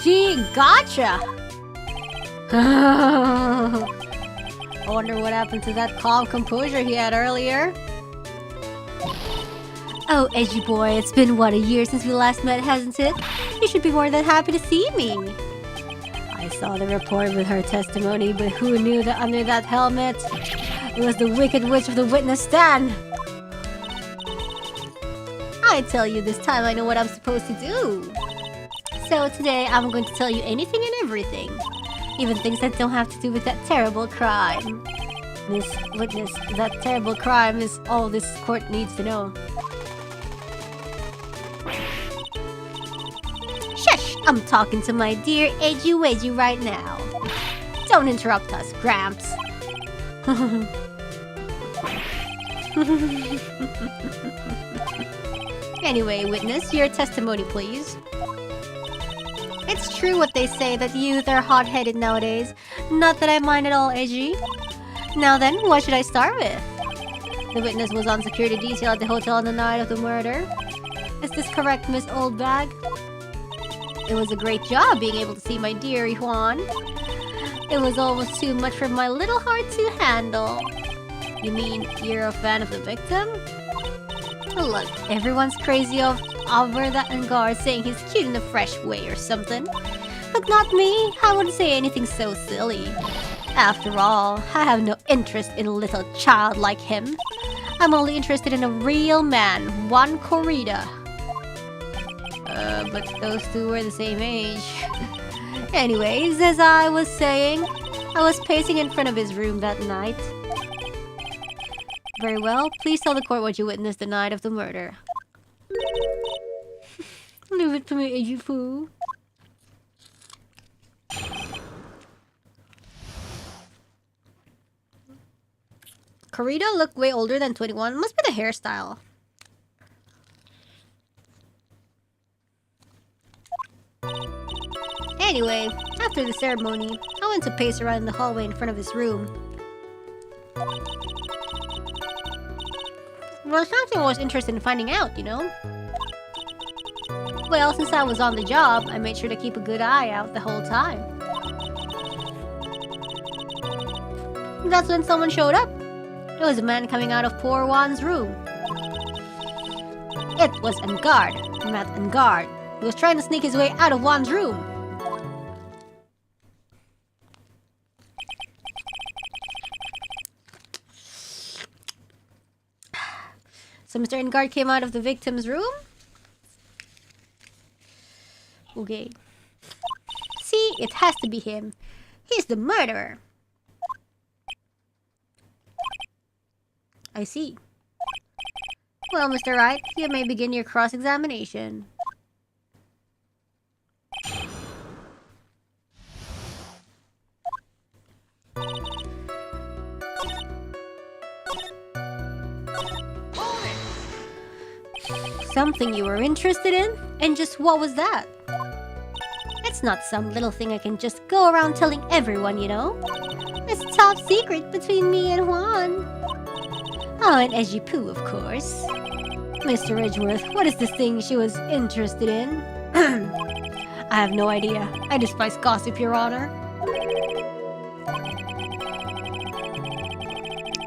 Gee, gotcha! I wonder what happened to that calm composure he had earlier. Oh, edgy boy, it's been what, a year since we last met, hasn't it? You should be more than happy to see me. I saw the report with her testimony, but who knew that under that helmet, it was the wicked witch of the witness stand. I tell you, this time I know what I'm supposed to do. So today I'm going to tell you anything and everything. Even things that don't have to do with that terrible crime. Miss Witness, that terrible crime is all this court needs to know. Shush! I'm talking to my dear Edgy Wedgy right now. Don't interrupt us, Gramps. Anyway, witness, your testimony, please. It's true what they say that youth are hot-headed nowadays. Not that I mind at all, edgy. Now then, what should I start with? The witness was on security detail at the hotel on the night of the murder. Is this correct, Miss Oldbag? It was a great job being able to see my dearie Juan. It was almost too much for my little heart to handle. You mean you're a fan of the victim? Look, everyone's crazy over that Angar saying he's cute in a fresh way or something. But not me. I wouldn't say anything so silly. After all, I have no interest in a little child like him. I'm only interested in a real man, Juan Corrida. But those two were the same age. Anyways, as I was saying, I was pacing in front of his room that night. Very well, please tell the court what you witnessed the night of the murder. Leave it to me, edgy foo. Corrida looked way older than 21. Must be the hairstyle. Anyway, after the ceremony, I went to pace around the hallway in front of his room. Well, something I was interested in finding out, you know? Well, since I was on the job, I made sure to keep a good eye out the whole time. That's when someone showed up. It was a man coming out of poor Juan's room. It was Angard, Matt Angard. He was trying to sneak his way out of Juan's room. So Mr. Angard came out of the victim's room. Okay. See, it has to be him. He's the murderer. I see. Well, Mr. Wright, you may begin your cross-examination. Something you were interested in? And just what was that? It's not some little thing I can just go around telling everyone, you know? It's top secret between me and Juan. Oh, and Ejipu, of course. Mr. Edgeworth, what is this thing she was interested in? I have no idea. I despise gossip, Your Honor.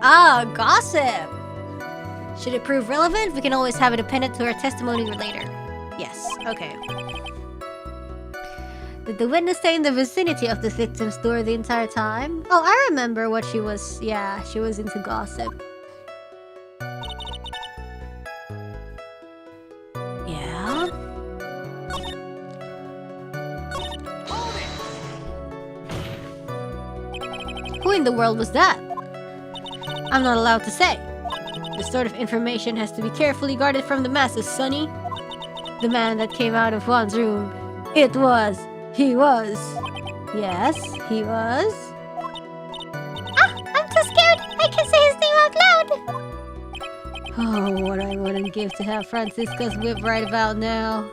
Ah, gossip! Should it prove relevant, we can always have it appended to our testimony later. Yes, okay. Did the witness stay in the vicinity of the victim's door the entire time? Oh, I remember what she was... Yeah, she was into gossip. Yeah? Who in the world was that? I'm not allowed to say. This sort of information has to be carefully guarded from the masses, Sonny. The man that came out of Juan's room. It was. He was. Yes, he was. Ah, I'm too scared. I can't say his name out loud. Oh, what I wouldn't give to have Francisco's whip right about now.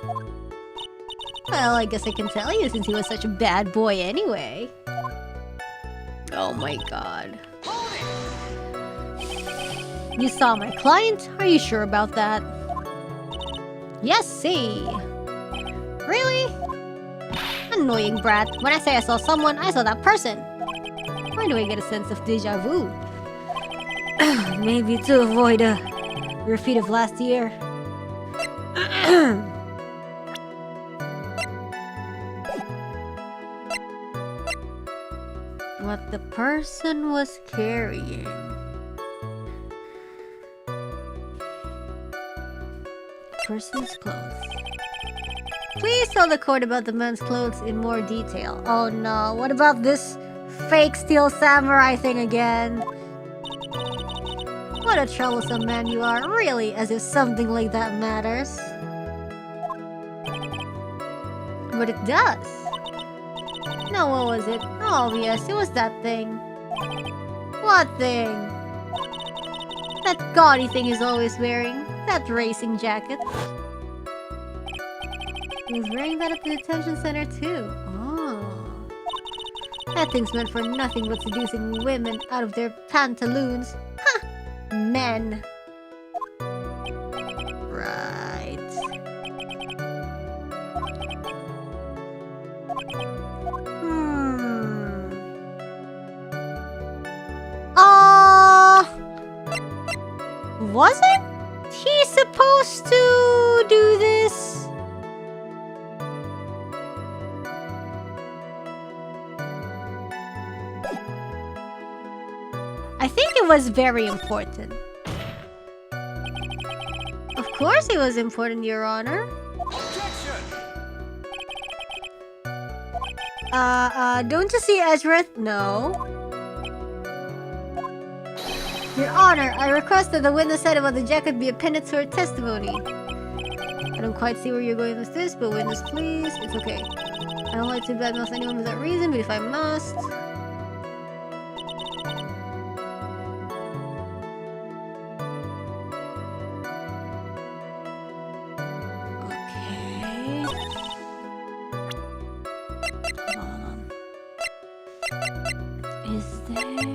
Well, I guess I can tell you since he was such a bad boy anyway. Oh my god. You saw my client? Are you sure about that? Yes, see. Really? Annoying brat. When I say I saw someone, I saw that person. Why do I get a sense of deja vu? Maybe to avoid a repeat of last year. What the person was carrying. Person's clothes. Please tell the court about the man's clothes in more detail. Oh no, what about this fake steel samurai thing again? What a troublesome man you are, really, as if something like that matters. But it does. No, what was it? Oh yes, it was that thing. What thing? That gaudy thing he's always wearing. That racing jacket. He was wearing that at the detention center too. Oh. That thing's meant for nothing but seducing women out of their pantaloons. Ha! Men. Right. Wasn't he supposed to do this? I think it was very important. Of course it was important, Your Honor. Don't you see Edgeworth? No. Your Honor, I request that the witness said about the jacket be appended to her testimony. I don't quite see where you're going with this, but witness please. It's okay. I don't like to badmouth anyone for that reason, but if I must... Okay... Hold on. Is there...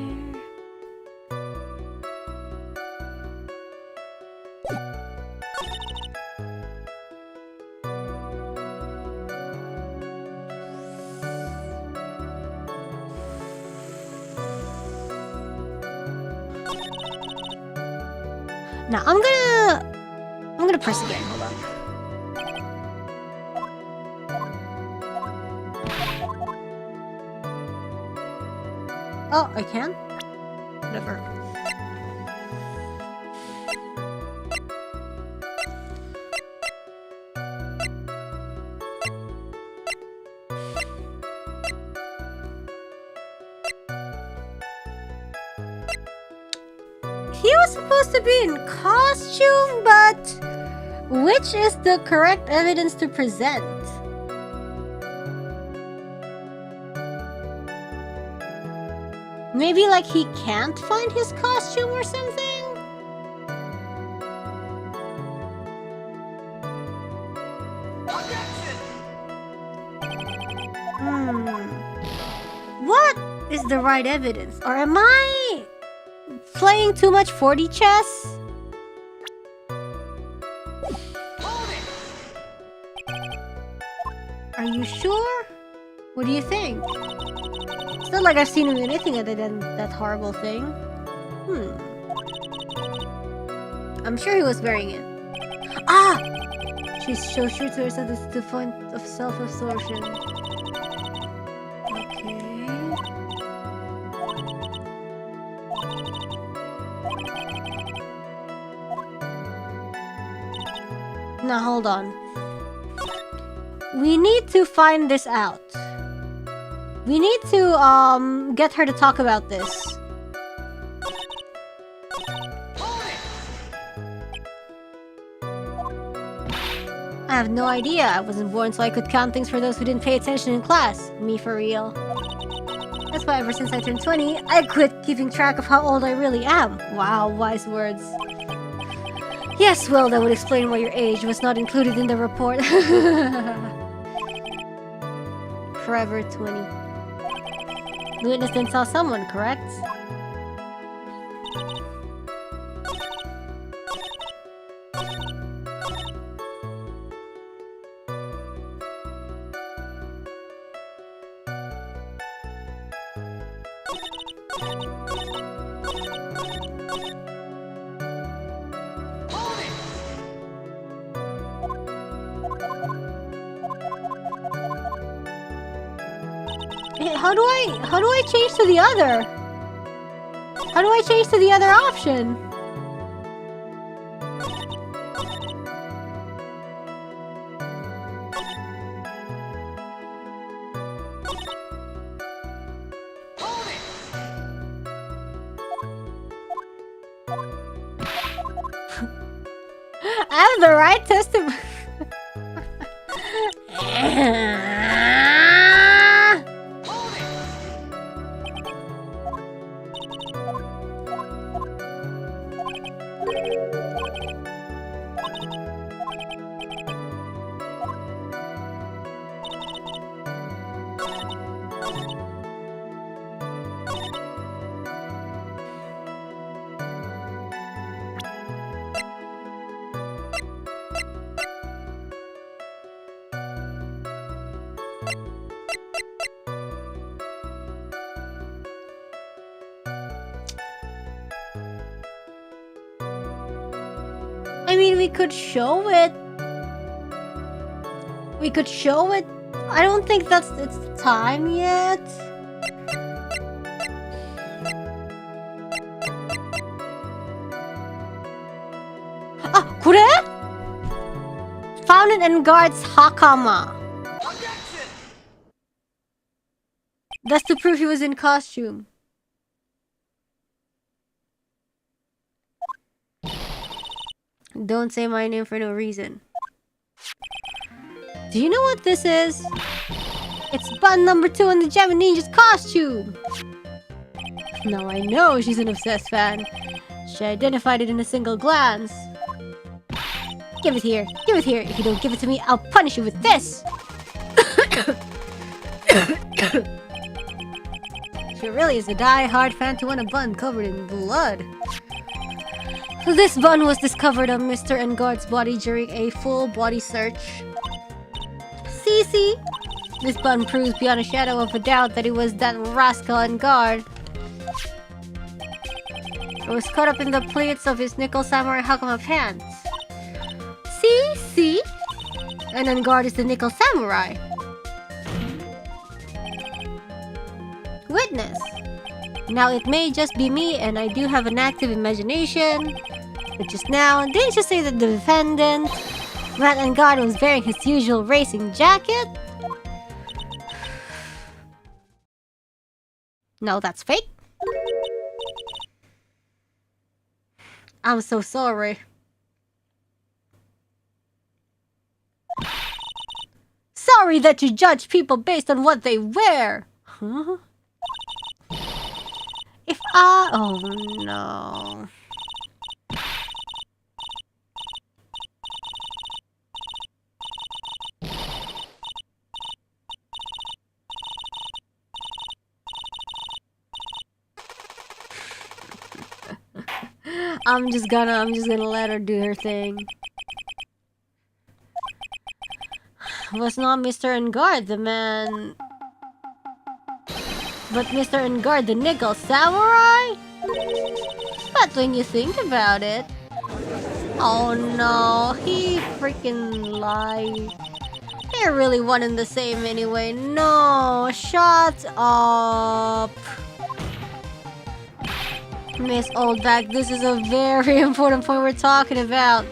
Now I'm gonna press again. Hold on. Oh, I can? Whatever. he was supposed to be in costume, but which is the correct evidence to present? Maybe like he can't find his costume or something? What is the right evidence? Or am I playing too much 4D chess? Are you sure? What do you think? It's not like I've seen him in anything other than that horrible thing. I'm sure he was wearing it. Ah! She's so sure to herself this is the point of self-absorption. Okay. Now hold on. We need to find this out. We need to get her to talk about this. I have no idea. I wasn't born so I could count things for those who didn't pay attention in class. Me for real. That's why ever since I turned 20, I quit keeping track of how old I really am. Wow, wise words. Yes, well, that would explain why your age was not included in the report. Forever 20. The witness then saw someone, correct? How do I change to the other? How do I change to the other option? I have the right testimony. I mean, we could show it. We could show it. I don't think it's time yet. Ah, 그래? Found it and guards Hakama. That's to prove he was in costume. Don't say my name for no reason. Do you know what this is? It's button number 2 on the Gem Ninja's costume! Now I know she's an obsessed fan. She identified it in a single glance. Give it here. Give it here. If you don't give it to me, I'll punish you with this! She really is a die-hard fan to want a bun covered in blood. This bun was discovered on Mr. Engard's body during a full body search. See? This bun proves beyond a shadow of a doubt that it was that rascal Engard. It was caught up in the pleats of his nickel samurai Hakama pants. See? And Engard is the nickel samurai. Witness. Now it may just be me and I do have an active imagination. But just now, didn't you say that the defendant, Matt Engard, was wearing his usual racing jacket? No, that's fake. I'm so sorry. Sorry that you judge people based on what they wear. Huh? If I... Oh no. I'm just gonna let her do her thing. Was not Mr. Engard the man... But Mr. Engard the nickel samurai? But when you think about it... Oh no, he freaking lied. They're really one and the same anyway. No, shut up. Miss Oldback, this is a very important point we're talking about.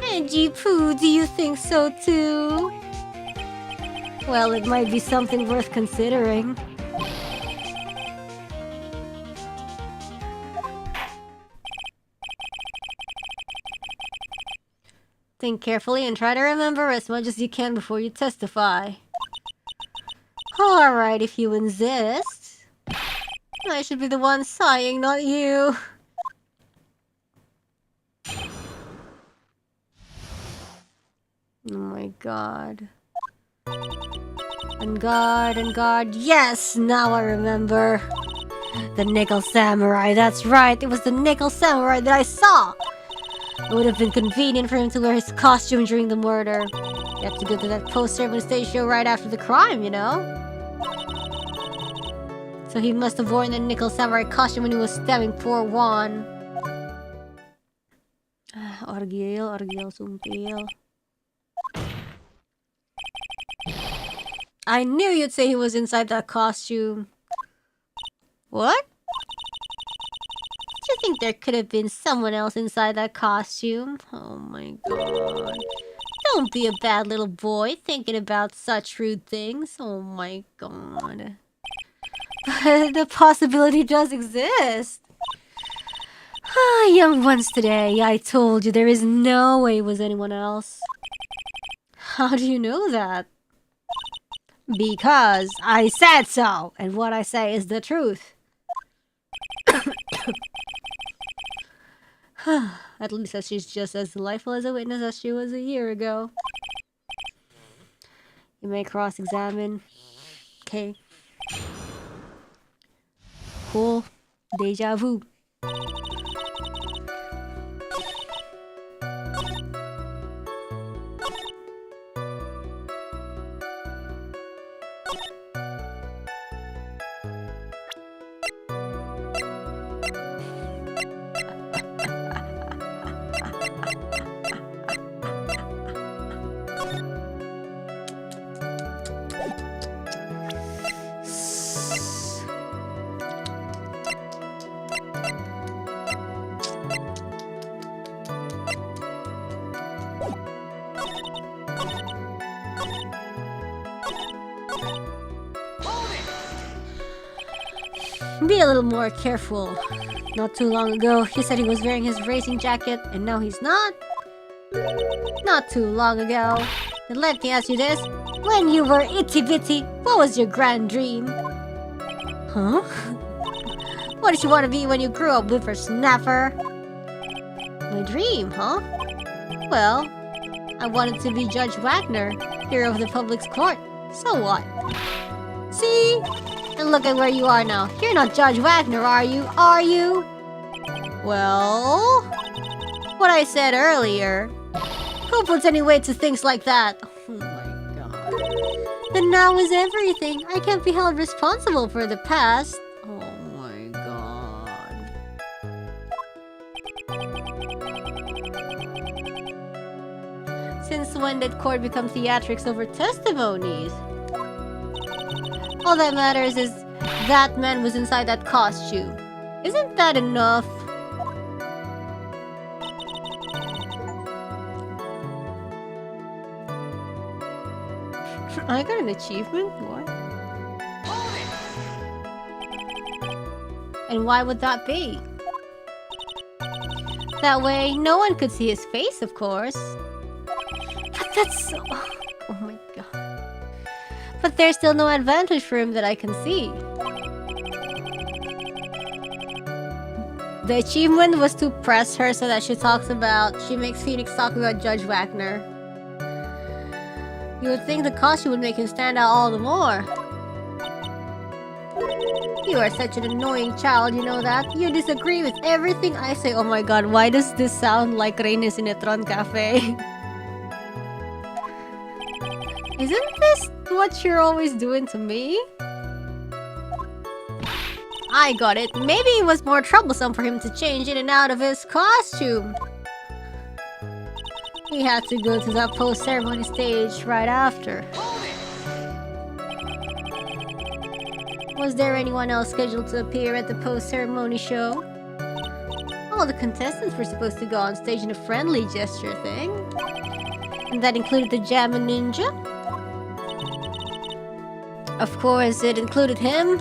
Angie Pooh, do you think so too? Well, it might be something worth considering. Think carefully and try to remember as much as you can before you testify. Alright, if you insist. I should be the one sighing, not you. Oh my god. And guard. Yes, now I remember. The nickel samurai, that's right. It was the nickel samurai that I saw. It would have been convenient for him to wear his costume during the murder. You have to go to that post-ceremony stage show right after the crime, you know? So he must have worn the nickel samurai costume when he was stabbing poor Juan. Orgil, sumpil. I knew you'd say he was inside that costume. What? Do you think there could have been someone else inside that costume? Oh my god. Don't be a bad little boy thinking about such rude things. Oh my god. But the possibility does exist. Ah, young ones today, I told you there is no way it was anyone else. How do you know that? Because I said so, and what I say is the truth. At least she's just as delightful as a witness as she was a year ago. You may cross-examine. Okay. Cool. Deja vu. Be a little more careful. Not too long ago, he said he was wearing his racing jacket, and now he's not? Not too long ago. Then let me ask you this. When you were itty-bitty, what was your grand dream? Huh? What did you want to be when you grew up, whippersnapper? My dream, huh? Well, I wanted to be Judge Wagner, hero of the public's court. So what? See? And look at where you are now. You're not Judge Wagner, are you? Are you? Well... what I said earlier. Who puts any weight to things like that? Oh my god. The now is everything. I can't be held responsible for the past. Oh my god. Since when did court become theatrics over testimonies? All that matters is that man was inside that costume. Isn't that enough? I got an achievement? What? And why would that be? That way, no one could see his face, of course. But that's so... Oh my god. But there's still no advantage for him that I can see. The achievement was to press her so that she makes Phoenix talk about Judge Wagner. You would think the costume would make him stand out all the more. You are such an annoying child, you know that? You disagree with everything I say. Oh my god, why does this sound like Reine's in Aturan Cafe? Isn't this what you're always doing to me? I got it. Maybe it was more troublesome for him to change in and out of his costume. He had to go to that post-ceremony stage right after. Was there anyone else scheduled to appear at the post-ceremony show? All the contestants were supposed to go on stage in a friendly gesture thing. And that included the Jammin' Ninja? Of course, it included him.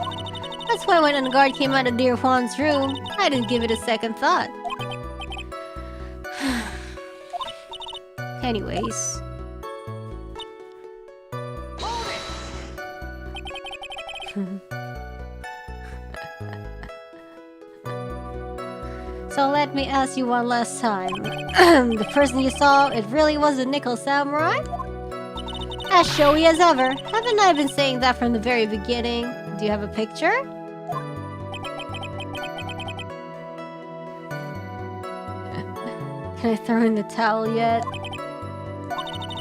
That's why when the guard came out of Dear Juan's room, I didn't give it a second thought. Anyways. So let me ask you one last time. The person you saw, it really was a Nickel Samurai? As showy as ever. Haven't I been saying that from the very beginning? Do you have a picture? Can I throw in the towel yet?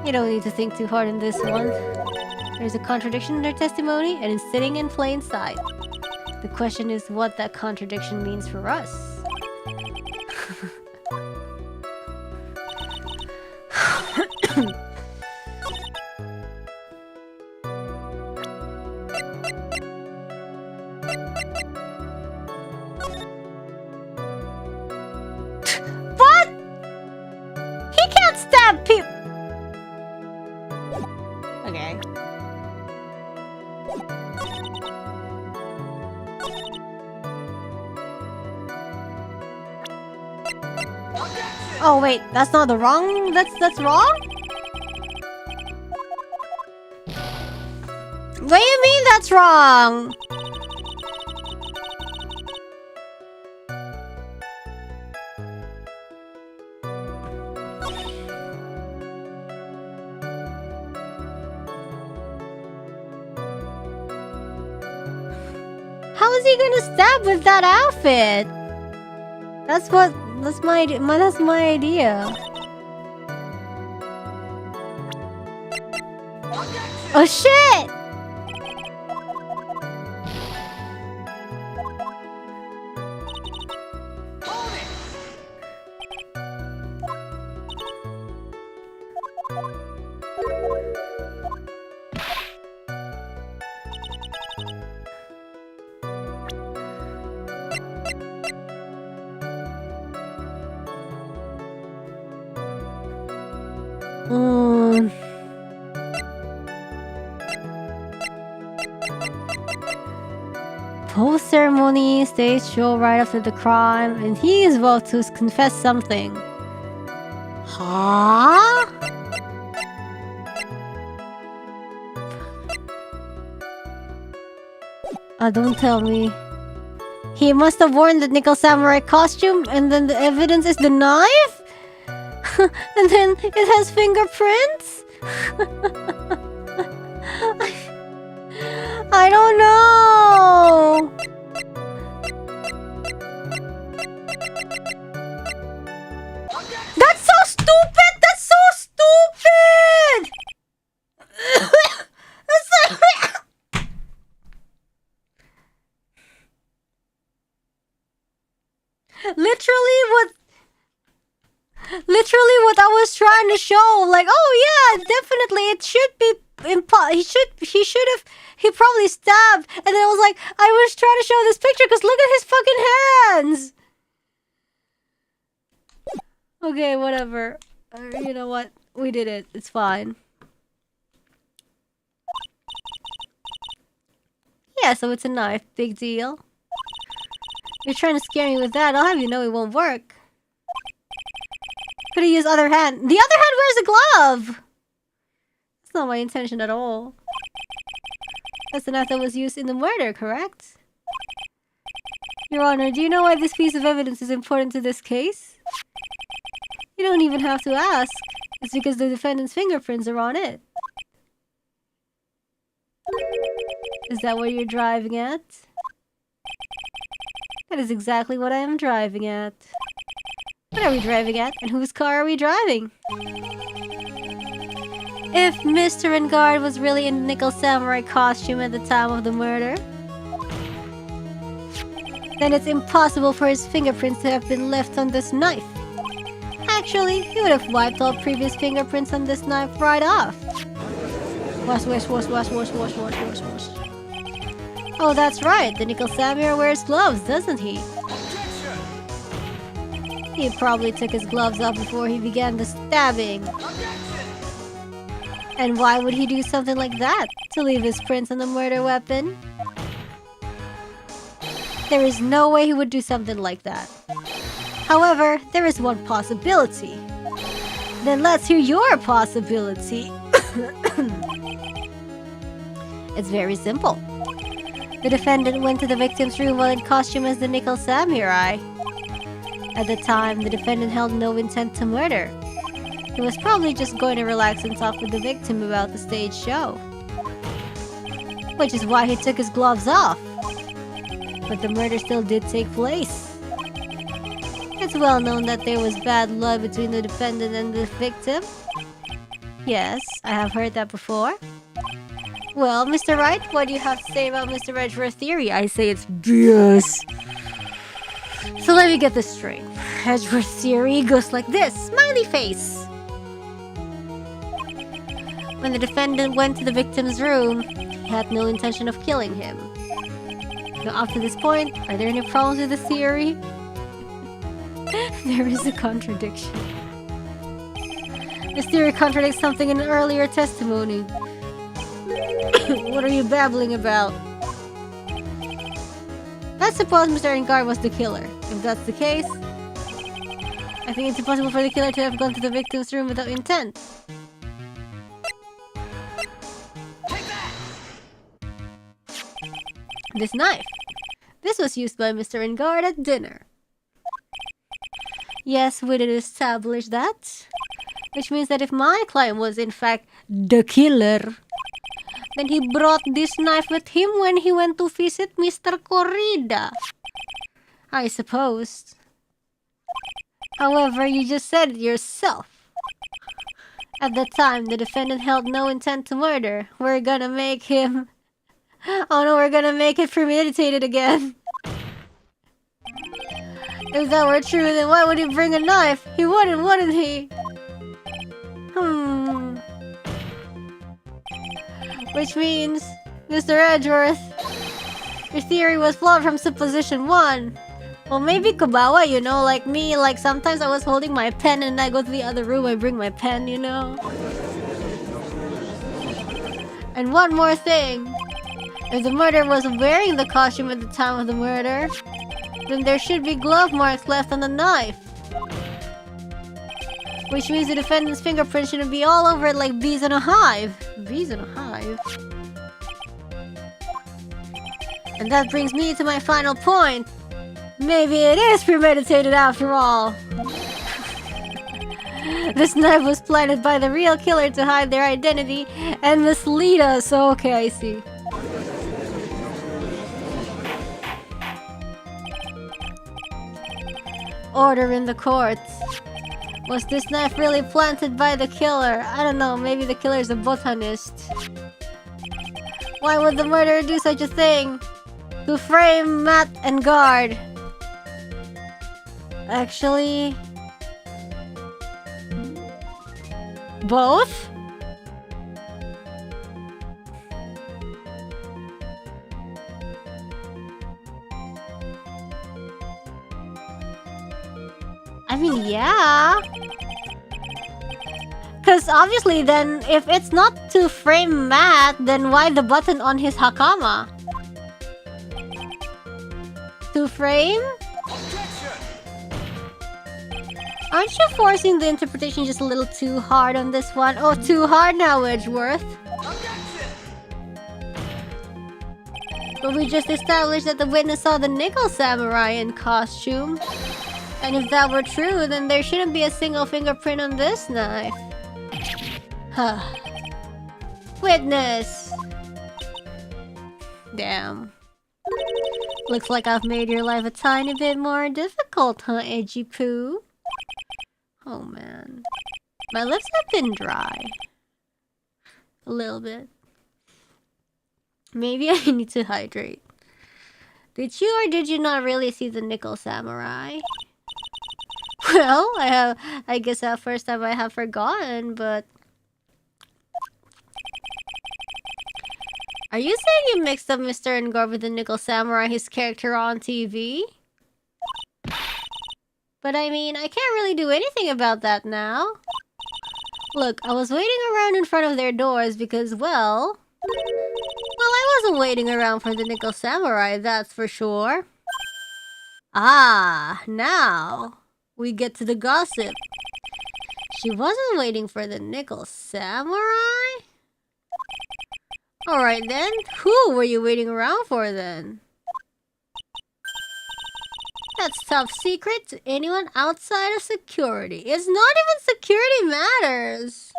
You don't need to think too hard in this one. There's a contradiction in their testimony, and it's sitting in plain sight. The question is what that contradiction means for us. What? He can't stab people. Okay. Oh wait, that's not the wrong. That's wrong. What do you mean that's wrong? How is he gonna stab with that outfit? That's my idea. Oh shit! Post-ceremony, stage show right after the crime, and he is about to confess something. Huh? Don't tell me. He must have worn the Nickel Samurai costume, and then the evidence is the knife? And then it has fingerprints? I don't know. That's so stupid. That's so stupid. Literally what I was trying to show. Like, oh yeah, definitely it should be he probably stabbed, and then I was like, I was trying to show this picture because look at his fucking hands. Okay, whatever. You know what? We did it. It's fine. Yeah, so it's a knife. Big deal. You're trying to scare me with that. I'll have you know it won't work. Could have used other hand. The other hand wears a glove! That's not my intention at all. That's the knife that was used in the murder, correct? Your Honor, do you know why this piece of evidence is important to this case? You don't even have to ask. It's because the defendant's fingerprints are on it. Is that what you're driving at? That is exactly what I am driving at. What are we driving at? And whose car are we driving? If Mr. Engard was really in Nickel Samurai costume at the time of the murder, then it's impossible for his fingerprints to have been left on this knife. Actually, he would have wiped all previous fingerprints on this knife right off. Wash, wash, wash, wash, wash, wash, wash, wash, wash. Oh, that's right. The Nickel Samurai wears gloves, doesn't he? He probably took his gloves off before he began the stabbing. And why would he do something like that? To leave his prints on the murder weapon? There is no way he would do something like that. However, there is one possibility. Then let's hear your possibility. It's very simple. The defendant went to the victim's room while in costume as the Nickel Samurai. At the time, the defendant held no intent to murder. He was probably just going to relax and talk with the victim about the stage show. Which is why he took his gloves off. But the murder still did take place. It's well known that there was bad blood between the defendant and the victim. Yes, I have heard that before. Well, Mr. Wright, what do you have to say about Mr. Edgeworth's theory? I say it's BS. So let me get this straight. Edgeworth's theory goes like this. Smiley face! When the defendant went to the victim's room, he had no intention of killing him. Now, up to this point, are there any problems with this theory? There is a contradiction. This theory contradicts something in an earlier testimony. What are you babbling about? Let's suppose Mr. Engard was the killer. If that's the case, I think it's impossible for the killer to have gone to the victim's room without intent. This knife. This was used by Mr. Engard at dinner. Yes, we did establish that. Which means that if my client was in fact the killer, then he brought this knife with him when he went to visit Mr. Corrida. I suppose. However, you just said it yourself. At the time, the defendant held no intent to murder. We're gonna make him... Oh no, we're gonna make it premeditated again. If that were true, then why would he bring a knife? He wouldn't he? Which means, Mr. Edgeworth, your theory was flawed from supposition 1. Well, maybe Kubawa, you know, like me, like sometimes I was holding my pen and I go to the other room, I bring my pen, you know? And one more thing. If the murderer was wearing the costume at the time of the murder, then there should be glove marks left on the knife. Which means the defendant's fingerprint shouldn't be all over it like bees in a hive. Bees in a hive? And that brings me to my final point. Maybe it is premeditated after all. This knife was planted by the real killer to hide their identity and mislead us. Okay, I see. Order in the court. Was this knife really planted by the killer? I don't know, maybe the killer's a botanist. Why would the murderer do such a thing? To frame Matt and guard. Actually... both? I mean, yeah. Because obviously then, if it's not to frame Matt, then why the button on his hakama? to frame? Aren't you forcing the interpretation just a little too hard on this one? Oh, too hard now, Edgeworth. But we just established that the witness saw the nickel samurai in costume. And if that were true, then there shouldn't be a single fingerprint on this knife. Huh. Witness! Damn. Looks like I've made your life a tiny bit more difficult, huh, Edgy Poo? Oh man. My lips have been dry. A little bit. Maybe I need to hydrate. Did you or did you not really see the nickel samurai? Well, I guess that first time I have forgotten, but... Are you saying you mixed up Mr. Ngor with the nickel samurai, his character on TV? But I mean, I can't really do anything about that now. Look, I was waiting around in front of their doors because, well, I wasn't waiting around for the nickel samurai, that's for sure. Ah, now we get to the gossip. She wasn't waiting for the nickel samurai? Alright then, who were you waiting around for then? That's top secret to anyone outside of security. It's not even security matters.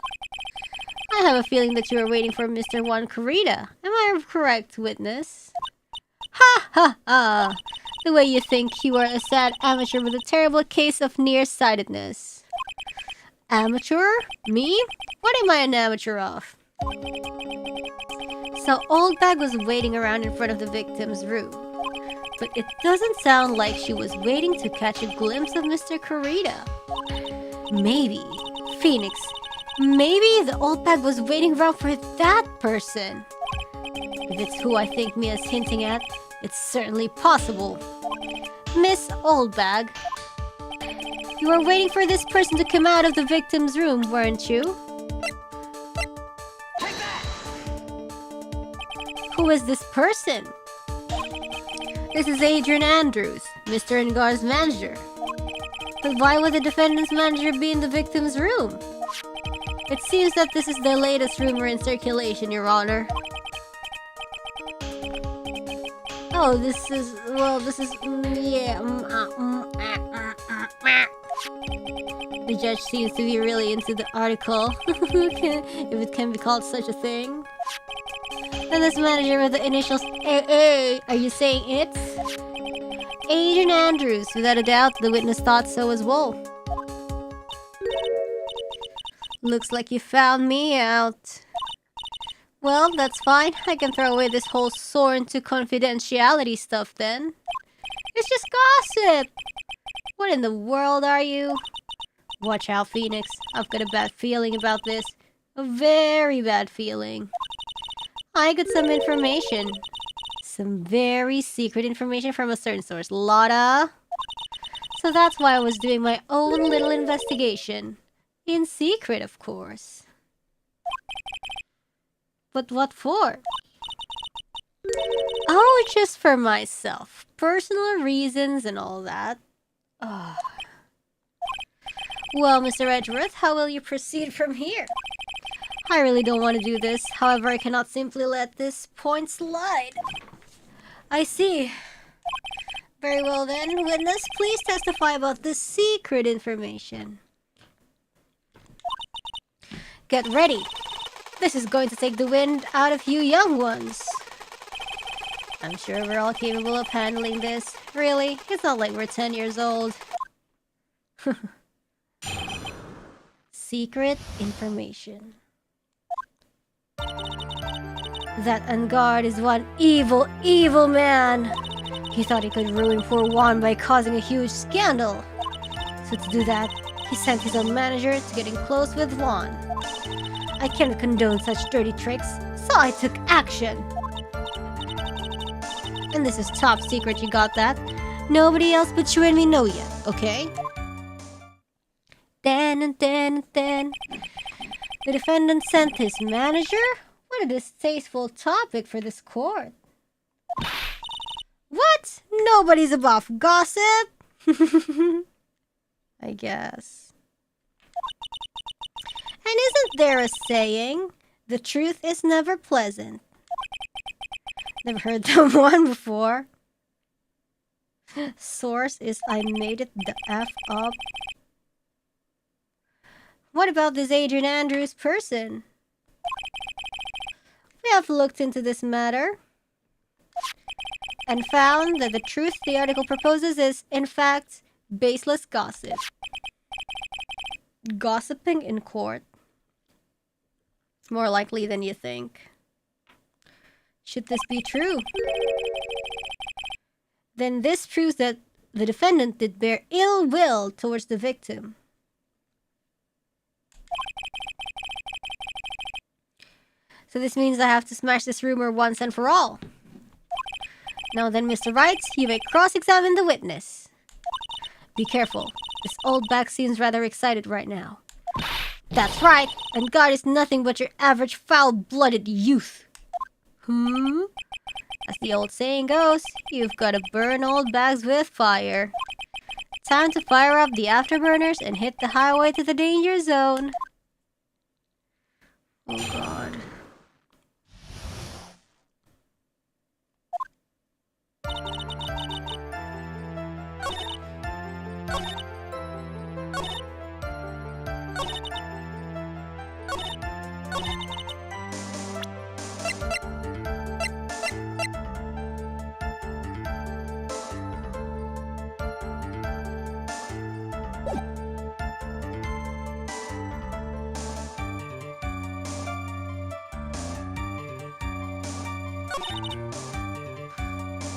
I have a feeling that you were waiting for Mr. Juan Corrida. Am I correct, witness? Ha ha ha! The way you think you are a sad amateur with a terrible case of nearsightedness. Amateur? Me? What am I an amateur of? So Old Bag was waiting around in front of the victim's room. But it doesn't sound like she was waiting to catch a glimpse of Mr. Corrida. Maybe, Phoenix, maybe the Old Bag was waiting around for that person. If it's who I think Mia's hinting at, it's certainly possible. Miss Old Bag, you were waiting for this person to come out of the victim's room, weren't you? Who is this person? This is Adrian Andrews, Mr. Ngar's manager. But why would the defendant's manager be in the victim's room? It seems that this is the latest rumor in circulation, Your Honor. Oh, this is... yeah... The judge seems to be really into the article, if it can be called such a thing. And this manager with the initials AA, are you saying it's? Adrian Andrews, without a doubt, the witness thought so as well. Looks like you found me out. Well, that's fine. I can throw away this whole sworn to confidentiality stuff then. It's just gossip! What in the world are you? Watch out, Phoenix. I've got a bad feeling about this. A very bad feeling. I got some information. Some very secret information from a certain source. Lotta. So that's why I was doing my own little investigation. In secret, of course. But what for? Oh, just for myself. Personal reasons and all that. Oh. Well, Mr. Edgeworth, how will you proceed from here? I really don't want to do this. However, I cannot simply let this point slide. I see. Very well then, witness, please testify about this secret information. Get ready. This is going to take the wind out of you young ones. I'm sure we're all capable of handling this. Really, it's not like we're 10 years old. Secret information. That Angard is one evil, evil man. He thought he could ruin poor Juan by causing a huge scandal. So to do that, he sent his own manager to get in close with Juan. I can't condone such dirty tricks, so I took action. And this is top secret, you got that? Nobody else but you and me know yet, okay? Then. The defendant sent his manager? What a distasteful topic for this court. What? Nobody's above gossip? I guess. And isn't there a saying, the truth is never pleasant? Never heard that one before. Source is I made it the F up. What about this Adrian Andrews person? We have looked into this matter and found that the truth the article proposes is, in fact, baseless gossip. Gossiping in court. More likely than you think. Should this be true? Then this proves that the defendant did bear ill will towards the victim. So this means I have to smash this rumor once and for all. Now then, Mr. Wright, you may cross-examine the witness. Be careful. This old bag seems rather excited right now. That's right, and God is nothing but your average foul-blooded youth. As the old saying goes, you've got to burn old bags with fire. Time to fire up the afterburners and hit the highway to the danger zone. Oh God.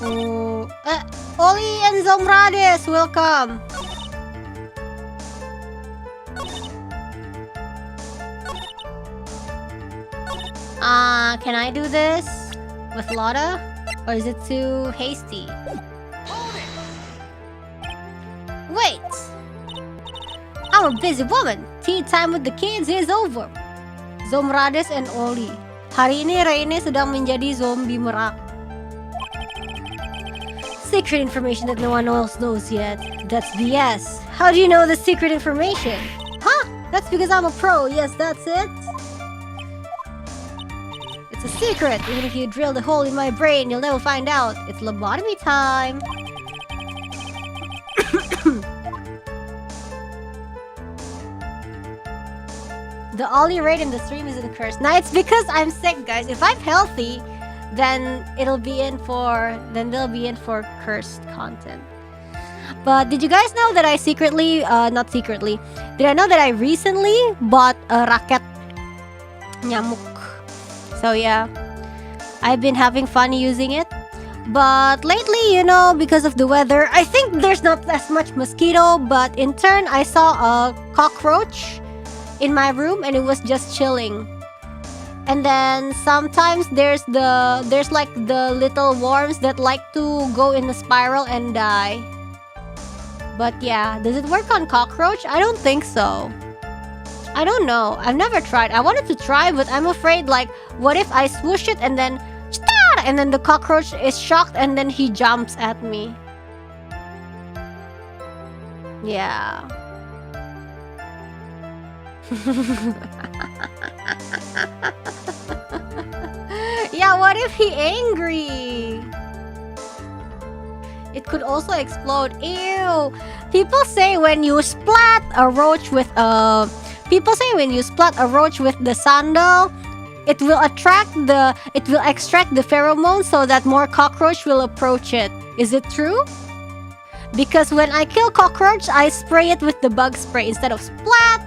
Oh, Oli and Zomrades, welcome. Can I do this with Lotta? Or is it too hasty? Wait! I'm a busy woman. Tea time with the kids is over. Zomrades and Oli. Hari ini Reine sedang menjadi zombie merak. Secret information that no one else knows yet. That's BS. How do you know the secret information? Huh? That's because I'm a pro. Yes, that's it. It's a secret. Even if you drill the hole in my brain, you'll never find out. It's lobotomy time. The Ollie rate in the stream isn't cursed. Nah, it's because I'm sick, guys. If I'm healthy, then they'll be in for cursed content. But did you guys know that I secretly, not secretly, did I know that I recently bought a racket nyamuk? So yeah, I've been having fun using it. But lately, you know, because of the weather, I think there's not as much mosquito, but in turn, I saw a cockroach in my room and it was just chilling. And then sometimes there's like the little worms that like to go in a spiral and die. But yeah, does it work on cockroach? I don't think so. I don't know. I've never tried. I wanted to try, but I'm afraid, like, what if I swoosh it and then the cockroach is shocked and then he jumps at me? Yeah. Yeah, what if he angry? It could also explode. Ew. People say when you splat a roach with the sandal, it will extract the pheromones so that more cockroach will approach it. Is it true? Because when I kill cockroach, I spray it with the bug spray instead of splat.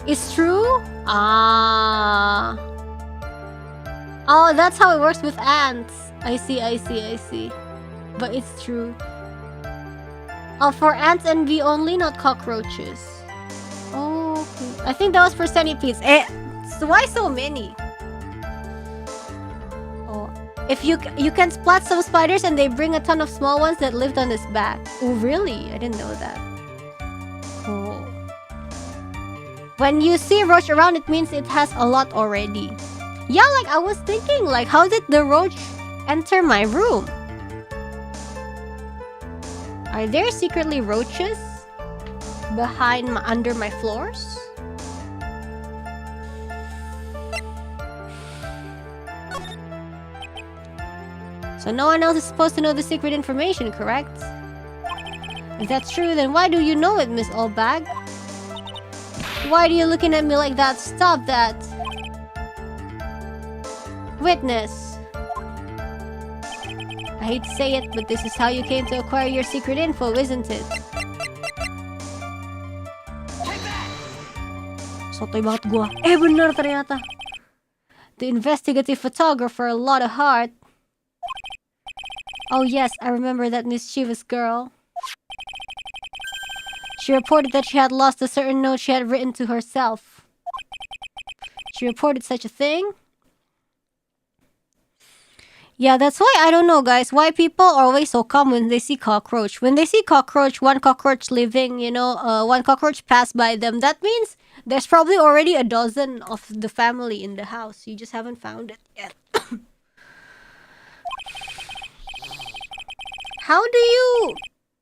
It's true? Oh, that's how it works with ants. I see. But it's true. Oh, for ants and bee only, not cockroaches. Oh, okay. I think that was for centipedes. So why so many? Oh, if you can splat some spiders and they bring a ton of small ones that lived on its back. Oh, really? I didn't know that. When you see a roach around, it means it has a lot already. Yeah, like I was thinking, like, how did the roach enter my room? Are there secretly roaches under my floors? So no one else is supposed to know the secret information, correct? If that's true, then why do you know it, Miss Oldbag? Why are you looking at me like that? Stop that! Witness. I hate to say it, but this is how you came to acquire your secret info, isn't it? Sotoy banget gua. Bener ternyata. The investigative photographer, a lot of heart. Oh yes, I remember that mischievous girl. She reported that she had lost a certain note she had written to herself. She reported such a thing? Yeah, that's why I don't know, guys, why people are always so calm when they see cockroach. When they see cockroach, one cockroach living, one cockroach passed by them. That means there's probably already a dozen of the family in the house. You just haven't found it yet. How do you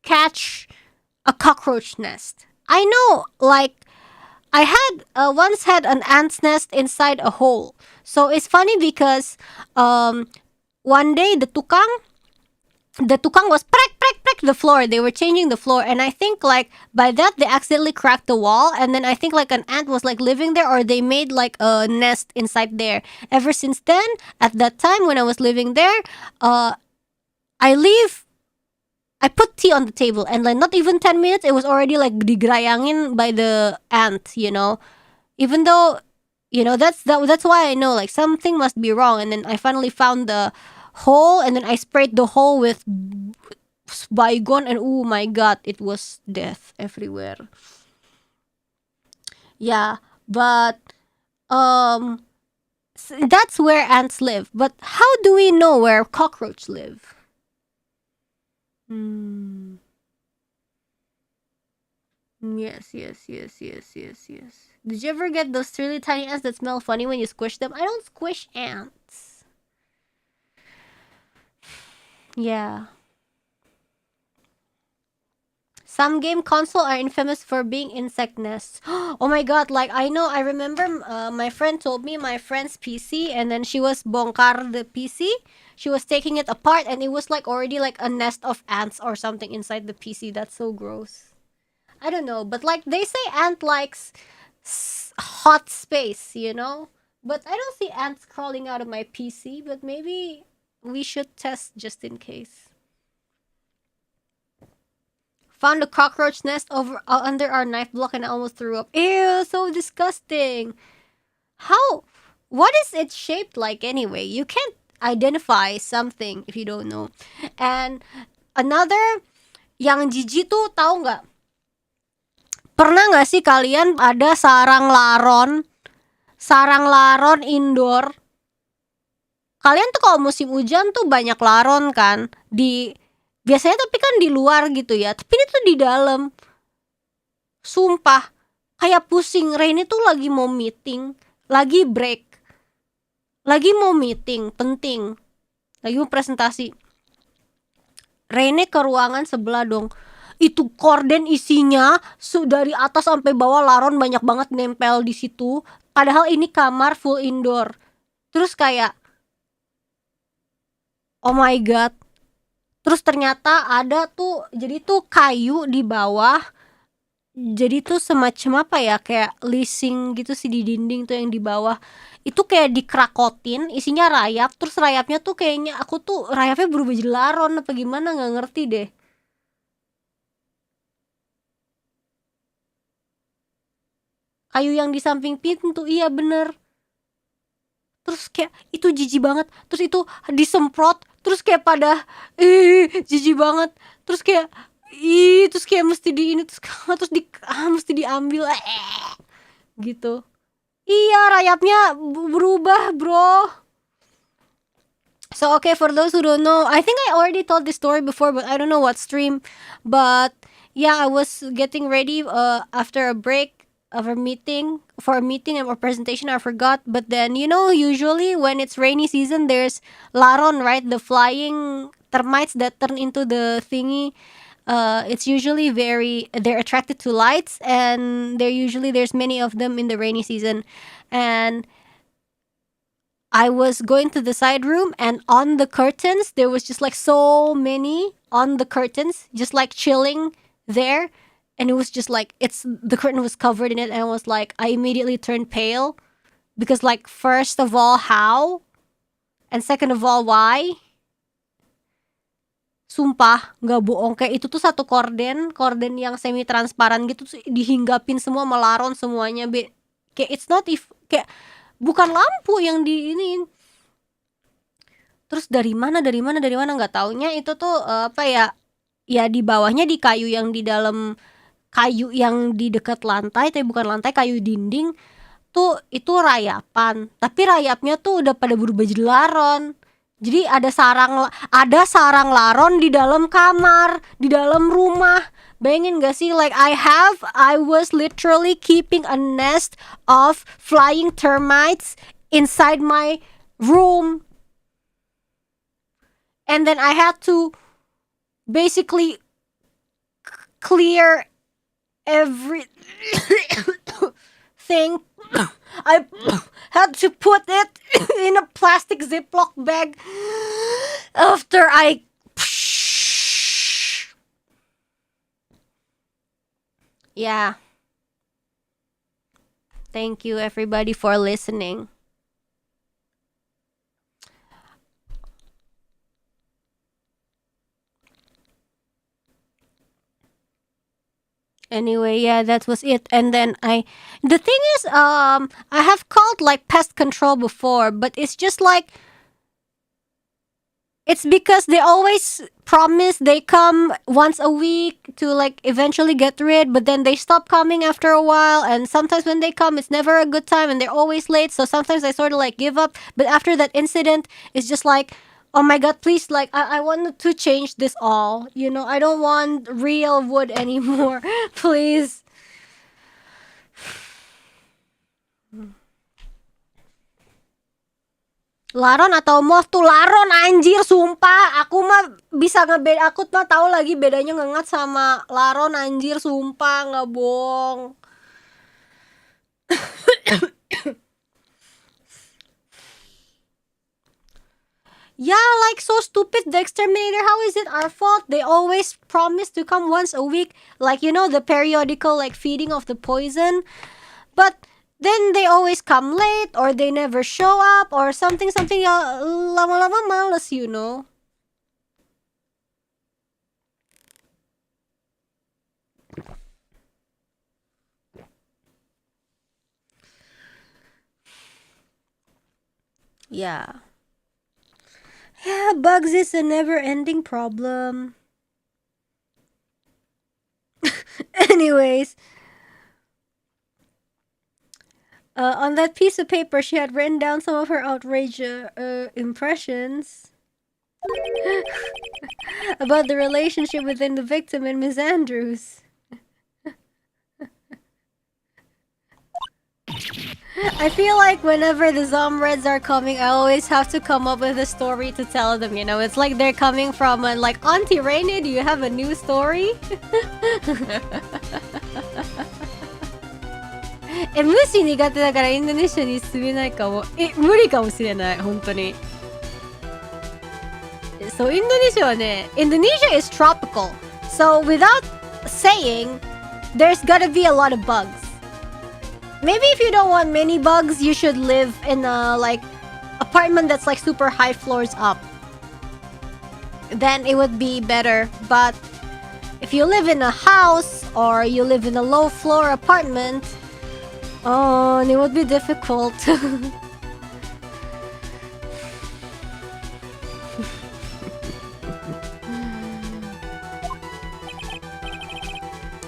catch a cockroach nest? I know, like, I had once had an ant's nest inside a hole. So it's funny because one day the tukang was prek the floor. They were changing the floor, and I think like by that they accidentally cracked the wall, and then I think like an ant was like living there, or they made like a nest inside there. Ever since then, at that time when I was living there, I put tea on the table, and like not even 10 minutes, it was already like digerayangin by the ant, Even though, that's why I know like something must be wrong. And then I finally found the hole, and then I sprayed the hole with Baygon, and oh my god, it was death everywhere. Yeah, but that's where ants live. But how do we know where cockroach live? Yes. Did you ever get those really tiny ants that smell funny when you squish them? I don't squish ants. Yeah. Some game console are infamous for being insect nests. Oh my god, like I remember my friend told me my friend's PC, and then she was bongkar the PC. She was taking it apart, and it was like already like a nest of ants or something inside the PC. That's so gross. I don't know, but like they say ant likes hot space, But I don't see ants crawling out of my PC, but maybe we should test just in case. Found a cockroach nest under our knife block, and I almost threw up. Ew, so disgusting. What is it shaped like anyway? You can't identify something if you don't know. And another yang jijik tuh, tahu nggak? Pernah nggak sih kalian ada sarang laron indoor? Kalian tuh kalau musim hujan tuh banyak laron kan biasanya, tapi kan di luar gitu ya. Tapi ini tuh di dalam. Sumpah, kayak pusing. Reine tuh lagi mau meeting, lagi break, lagi mau meeting penting, lagi mau presentasi. Reine ke ruangan sebelah dong. Itu korden isinya dari atas sampai bawah laron banyak banget nempel di situ. Padahal ini kamar full indoor. Terus kayak, oh my god. Terus ternyata ada tuh, jadi tuh kayu di bawah. Jadi tuh semacam apa ya, kayak leasing gitu sih di dinding tuh yang di bawah. Itu kayak dikrakotin, isinya rayap. Terus rayapnya tuh kayaknya, aku tuh rayapnya berubah jadi laron apa gimana, gak ngerti deh. Kayu yang di samping pintu, iya bener. Terus kayak, itu jijik banget. Terus itu disemprot, terus kayak pada jijik banget. Terus kayak terus kayak mesti mesti diambil gitu. Iya, rayapnya berubah, bro. So okay, for those who don't know, I think I already told this story before, but I don't know what stream. But yeah, I was getting ready after a break of a meeting or presentation. I forgot. But then usually when it's rainy season, there's laron, right? The flying termites that turn into the thingy. It's usually they're attracted to lights, and there's many of them in the rainy season. And I was going to the side room, and on the curtains there was just like so many on the curtains, just like chilling there. And it was just like the curtain was covered in it, and I immediately turned pale because, like, first of all, how, and second of all, why. Sumpah, nggak bohong, kayak itu tuh satu korden yang semi transparan gitu dihinggapin semua melaron semuanya, kayak it's not kayak bukan lampu yang di ini. Terus dari mana nggak taunya itu tuh apa ya di bawahnya, di kayu yang di dalam, kayu yang di dekat lantai, tapi bukan lantai, kayu dinding tuh, itu rayapan, tapi rayapnya tuh udah pada berubah jadi laron. Jadi ada sarang laron di dalam kamar, di dalam rumah. Bayangin gak sih, like I was literally keeping a nest of flying termites inside my room. And then I had to basically clear everything. I had to put it in a plastic Ziploc bag after yeah. Thank you everybody for listening. Anyway, yeah, that was it. And then the thing is, I have called like pest control before, but it's just like, it's because they always promise they come once a week to like eventually get rid, but then they stop coming after a while, and sometimes when they come, it's never a good time and they're always late, so sometimes I sort of like give up. But after that incident, it's just like, oh my god, please, like, I want to change this all. I don't want real wood anymore. Please. Laron atau moth tuh laron, anjir, sumpah. Aku mah bisa aku mah tahu lagi bedanya ngengat sama laron, anjir, sumpah, nggak bohong. Yeah, like, so stupid, the exterminator. How is it our fault? They always promise to come once a week, like, the periodical like feeding of the poison, but then they always come late, or they never show up, or something lama-lama males, Yeah. Yeah, bugs is a never-ending problem. Anyways, on that piece of paper, she had written down some of her outrageous impressions about the relationship within the victim and Miss Andrews. I feel like whenever the Zomreds are coming, I always have to come up with a story to tell them, It's like they're coming from like, Auntie Reine, do you have a new story? 無視苦手だからインドネシアに住めないかも。無理かもしれない、本当に。そう、インドネシアはね、Indonesia is tropical. So without saying, there's gotta be a lot of bugs. Maybe if you don't want many bugs, you should live in a like apartment that's like super high floors up. Then it would be better. But if you live in a house or you live in a low floor apartment, oh, it would be difficult.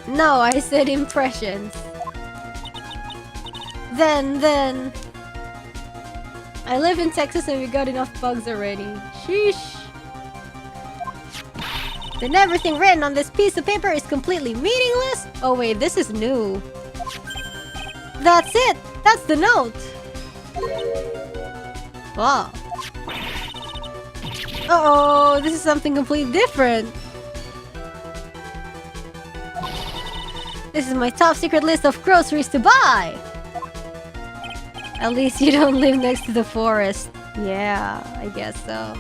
No, I said impressions. Then I live in Texas and we got enough bugs already. Sheesh. Then everything written on this piece of paper is completely meaningless. Oh wait, this is new. That's it! That's the note! Wow. Uh-oh, this is something completely different. This is my top secret list of groceries to buy! At least you don't live next to the forest. Yeah, I guess so.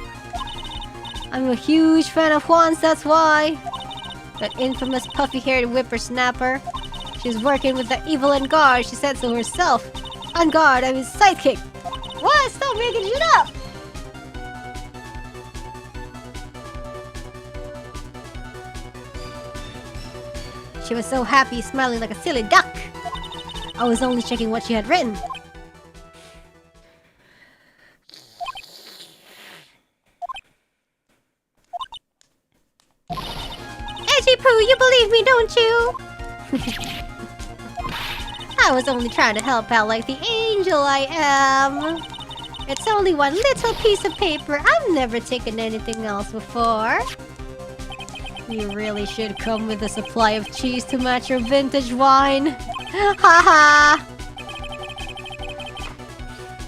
I'm a huge fan of Juan's, that's why. That infamous puffy-haired whippersnapper. She's working with the evil on guard, she said so herself. On guard, I'm his sidekick. What? Stop making shit up! She was so happy, smiling like a silly duck. I was only checking what she had written. Edgy Pooh, you believe me, don't you? I was only trying to help out like the angel I am. It's only one little piece of paper. I've never taken anything else before. You really should come with a supply of cheese to match your vintage wine. Haha.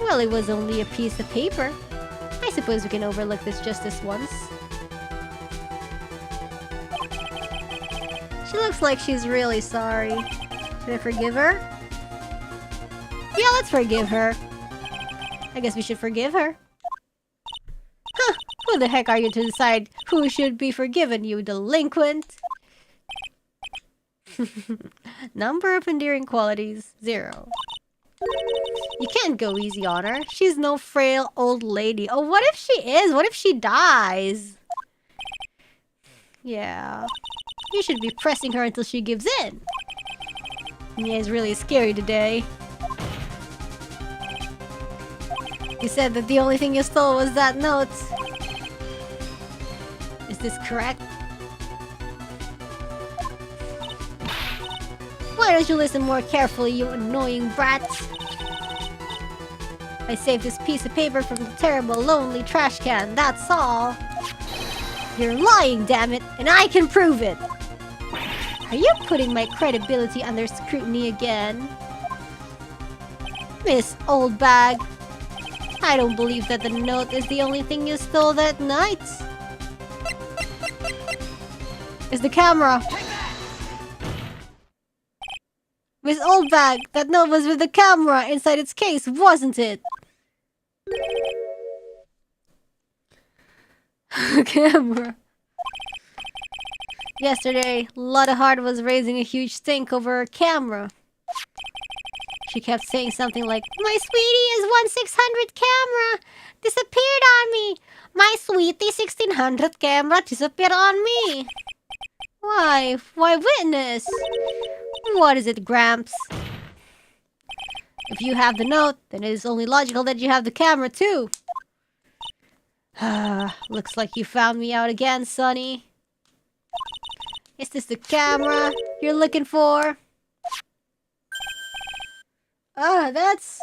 Well, it was only a piece of paper. I suppose we can overlook this just this once. She looks like she's really sorry. Should I forgive her? Yeah, let's forgive her. I guess we should forgive her. Huh, who the heck are you to decide who should be forgiven, you delinquent? Number of endearing qualities, 0. You can't go easy on her. She's no frail old lady. Oh, what if she is? What if she dies? Yeah. You should be pressing her until she gives in. Yeah, it's really scary today. You said that the only thing you stole was that note. Is this correct? Why don't you listen more carefully, you annoying brat? I saved this piece of paper from the terrible, lonely trash can, that's all. You're lying, damn it, and I can prove it! Are you putting my credibility under scrutiny again? Miss Old Bag, I don't believe that the note is the only thing you stole that night. It's the camera. Miss Old Bag, that note was with the camera inside its case, wasn't it? Camera. Yesterday, Lotta Hart was raising a huge stink over her camera. She kept saying something like, "My sweetie is 1/600 camera disappeared on me. My sweetie 1600 camera disappeared on me." Why? Why witness? What is it, Gramps? If you have the note, then it is only logical that you have the camera too. Looks like you found me out again, Sonny. Is this the camera you're looking for? That's...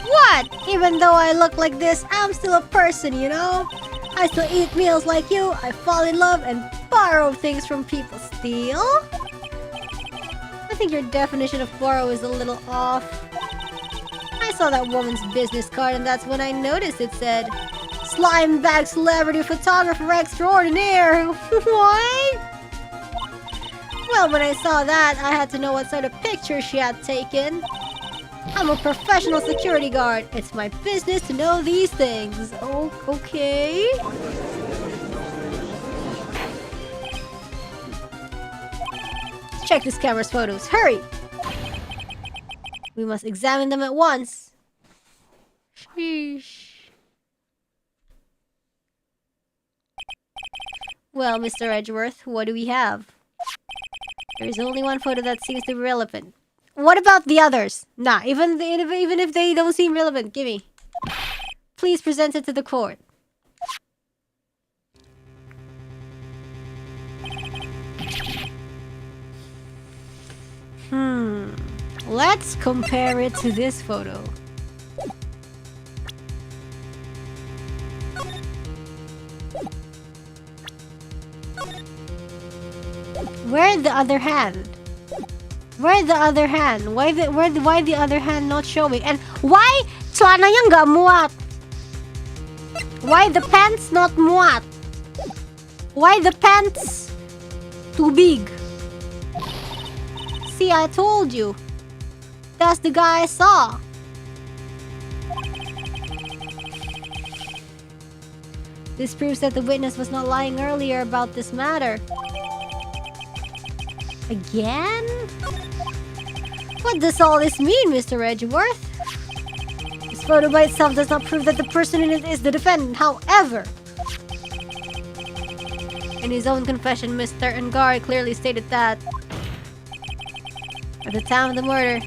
What? Even though I look like this, I'm still a person, you know? I still eat meals like you, I fall in love and borrow things from people. Steal? I think your definition of borrow is a little off. I saw that woman's business card and that's when I noticed it said, "Slime Bag Celebrity Photographer Extraordinaire." What? Well, when I saw that, I had to know what sort of picture she had taken. I'm a professional security guard. It's my business to know these things. Oh, okay. Let's check this camera's photos. Hurry! We must examine them at once. Sheesh. Well, Mr. Edgeworth, what do we have? There's only one photo that seems to be relevant. What about the others? Nah, even if they don't seem relevant, gimme. Please present it to the court. Let's compare it to this photo. Where's the other hand? Where the other hand? Why the other hand not showing? And why celananya nggak muat? Why the pants not muat? Why the pants too big? See, I told you. That's the guy I saw. This proves that the witness was not lying earlier about this matter. Again? What does all this mean, Mr. Edgeworth? This photo by itself does not prove that the person in it is the defendant. However, in his own confession, Mr. Ngari clearly stated that at the time of the murder,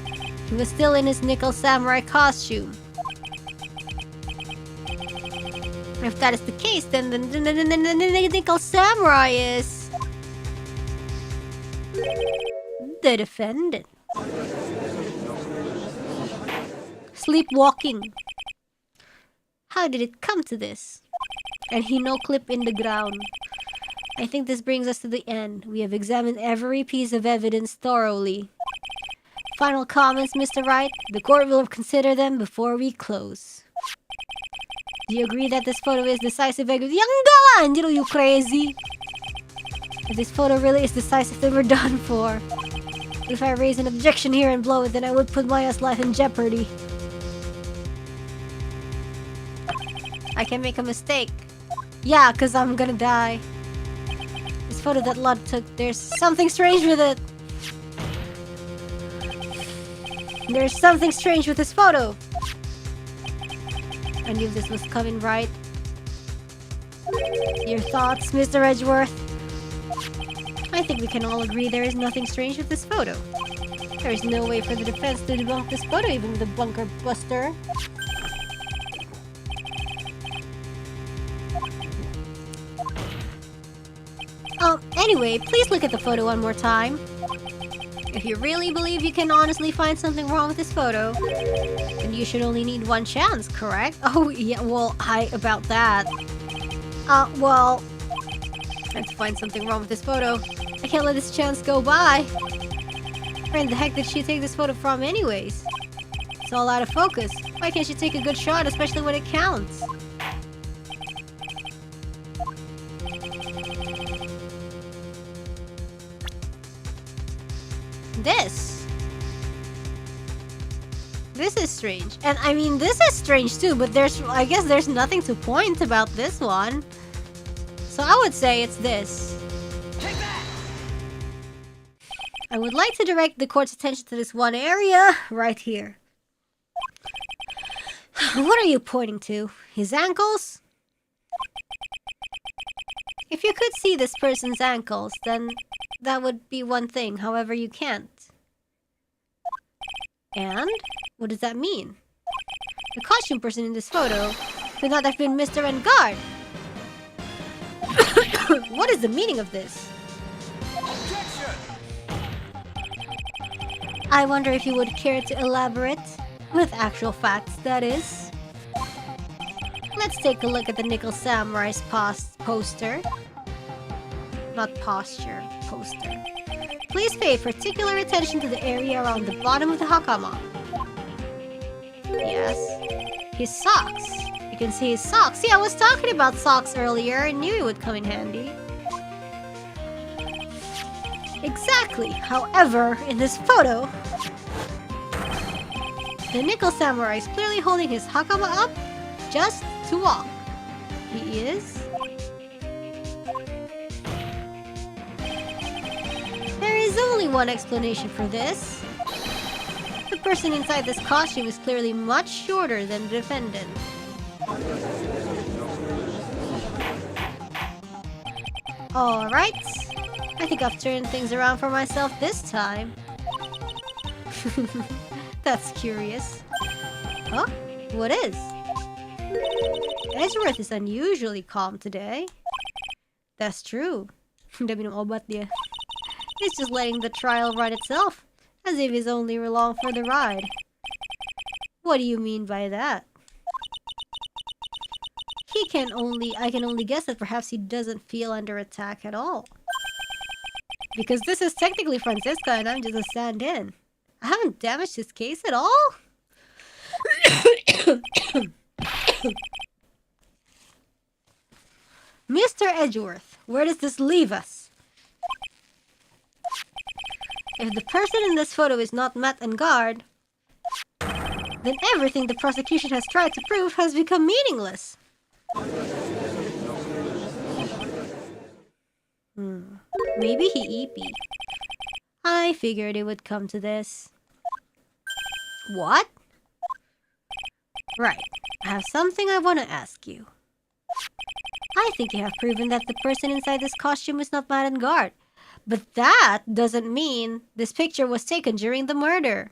he was still in his nickel samurai costume. If that is the case, then the nickel samurai is the defendant. Sleepwalking. How did it come to this? And he no clip in the ground. I think this brings us to the end. We have examined every piece of evidence thoroughly. Final comments, Mr. Wright? The court will consider them before we close. Do you agree that this photo is decisive evidence? Yang enggak lah, anjir, you crazy? If this photo really is decisive, then we're done for. If I raise an objection here and blow it, then I would put Maya's life in jeopardy. I can make a mistake. Yeah, cause I'm gonna die. This photo that Lud took, there's something strange with it. There's something strange with this photo. I knew this was coming, right? Your thoughts, Mr. Edgeworth? I think we can all agree there is nothing strange with this photo. There is no way for the defense to debunk this photo, even with a bunker buster. Anyway, please look at the photo one more time. If you really believe you can honestly find something wrong with this photo, then you should only need one chance, correct? Oh, yeah, well, about that. Well, I have to find something wrong with this photo. I can't let this chance go by. Where the heck did she take this photo from anyways? It's all out of focus. Why can't she take a good shot, especially when it counts? This is strange. And I mean, this is strange too, but I guess there's nothing to point about this one. So I would say it's this. Take that! I would like to direct the court's attention to this one area right here. What are you pointing to? His ankles? If you could see this person's ankles, then that would be one thing. However, you can't. And? What does that mean? The costume person in this photo could not have been Mr. Engard. What is the meaning of this? Objection! I wonder if you would care to elaborate with actual facts, that is. Let's take a look at the Nickel Samurai's poster. Not posture, poster. Please pay particular attention to the area around the bottom of the hakama. Yes. His socks. You can see his socks. See, I was talking about socks earlier. I knew it would come in handy. Exactly. However, in this photo, the Nickel Samurai is clearly holding his hakama up just to walk. He is. There is only one explanation for this. The person inside this costume is clearly much shorter than the defendant. Alright. I think I've turned things around for myself this time. That's curious. Huh? What is? Edgeworth is unusually calm today. That's true. Udah minum obat dia. He's just letting the trial run itself, as if he's only along for the ride. What do you mean by that? I can only guess that perhaps he doesn't feel under attack at all. Because this is technically Francisca and I'm just a stand-in. I haven't damaged his case at all? Mr. Edgeworth, where does this leave us? If the person in this photo is not Matt and Guard, then everything the prosecution has tried to prove has become meaningless. Maybe he EP. I figured it would come to this. What? Right. I have something I want to ask you. I think you have proven that the person inside this costume is not Matt and Guard. But that doesn't mean this picture was taken during the murder.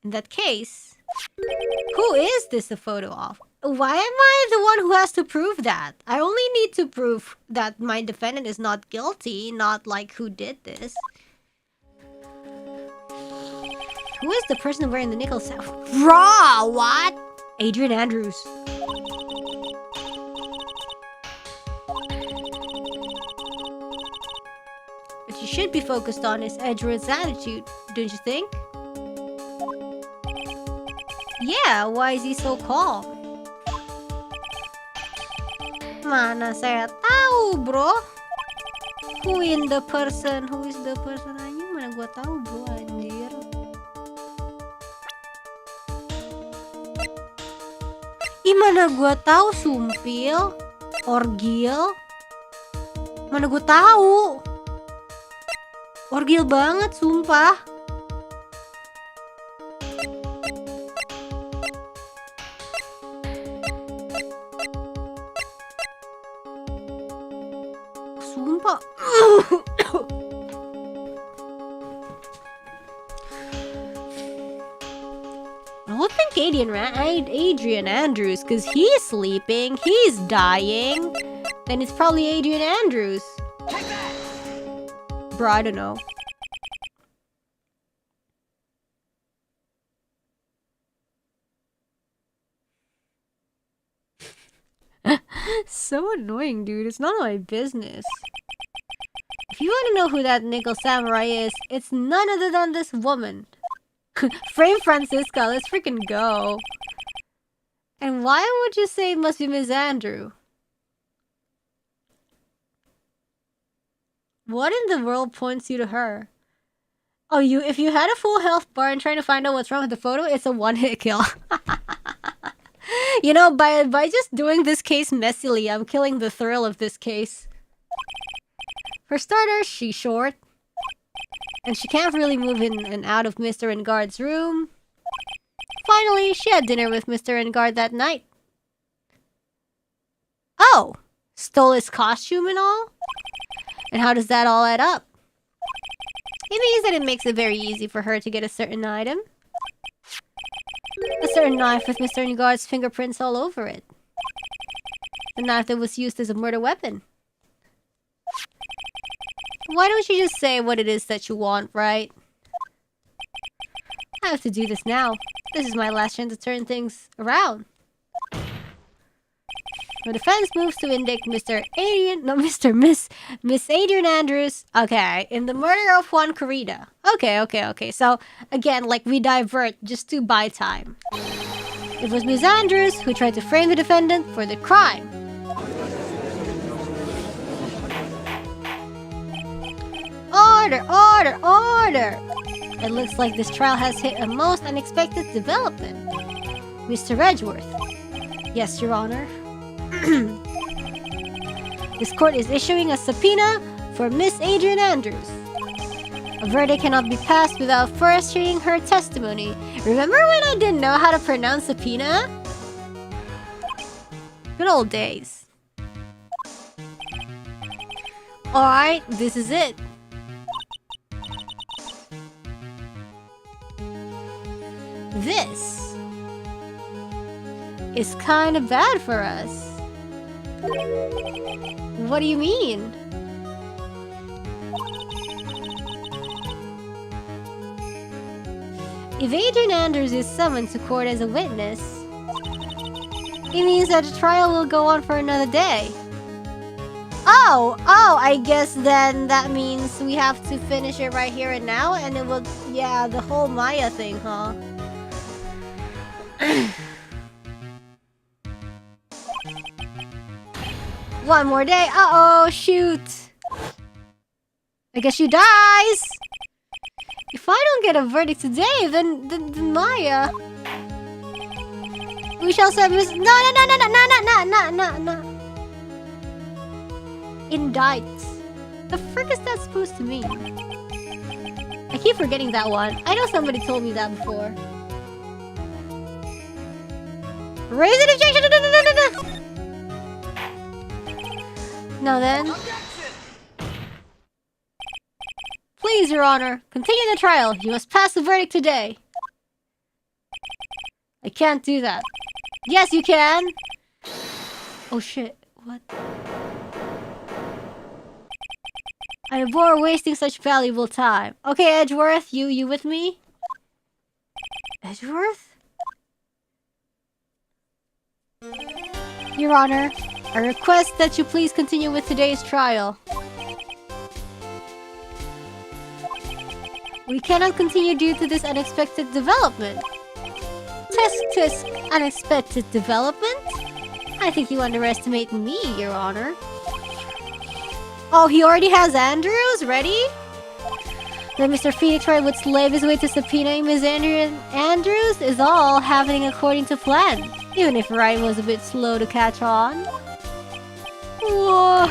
In that case, who is this a photo of? Why am I the one who has to prove that? I only need to prove that my defendant is not guilty, not like who did this. Who is the person wearing the nickel set? Raw! What? Adrian Andrews. What you should be focused on is Edgeworth's attitude, don't you think? Yeah, why is he so calm? Mana saya tahu, bro. Who is the person? Anjing, mana gua tahu, bro, anjir. Ih, mana gua tahu, sumpil. Orgil. Mana gua tahu. Orgil banget, sumpah. Sumpah. I don't think Adrian Andrews, because he's sleeping, he's dying. Then it's probably Adrian Andrews. Bro, I don't know. So annoying, dude. It's none of my business. If you want to know who that nickel samurai is, it's none other than this woman. Frame Francisca, let's freaking go. And why would you say it must be Miss Andrew? What in the world points you to her? Oh, if you had a full health bar and trying to find out what's wrong with the photo, it's a one-hit kill. You know, by just doing this case messily, I'm killing the thrill of this case. For starters, she's short. And she can't really move in and out of Mr. Engard's room. Finally, she had dinner with Mr. Engard that night. Oh! Stole his costume and all? And how does that all add up? It means that it makes it very easy for her to get a certain item. A certain knife with Mr. Engard's fingerprints all over it. The knife that was used as a murder weapon. Why don't you just say what it is that you want, right? I have to do this now. This is my last chance to turn things around. The defense moves to indict Miss Adrian Andrews. Okay, in the murder of Juan Corrida. Okay. So, again, like, we divert just to buy time. It was Miss Andrews who tried to frame the defendant for the crime. Order! It looks like this trial has hit a most unexpected development. Mr. Edgeworth. Yes, Your Honor. This court is issuing a subpoena for Miss Adrian Andrews. A verdict cannot be passed without first hearing her testimony. Remember when I didn't know how to pronounce subpoena? Good old days. Alright, this is it. This is kind of bad for us. What do you mean? If Adrian Andrews is summoned to court as a witness, it means that the trial will go on for another day. Oh, I guess then that means we have to finish it right here and now, and it will, yeah, the whole Maya thing, huh? One more day. Uh-oh, shoot. I guess she dies. If I don't get a verdict today, then Maya. We shall say Miss. No. Indict. The frick is that supposed to mean? I keep forgetting that one. I know somebody told me that before. Raise an objection! No then. Please, Your Honor, continue the trial. You must pass the verdict today. I can't do that. Yes, you can! Oh shit, what? I abhor wasting such valuable time. Okay, Edgeworth, you with me? Edgeworth? Your Honor, I request that you please continue with today's trial. We cannot continue due to this unexpected development. Tisk, unexpected development? I think you underestimate me, Your Honor. Oh, he already has Andrews ready? That Mr. Phoenix Wright would slave his way to subpoenaing Ms. Andrews is all happening according to plan. Even if Wright was a bit slow to catch on. What?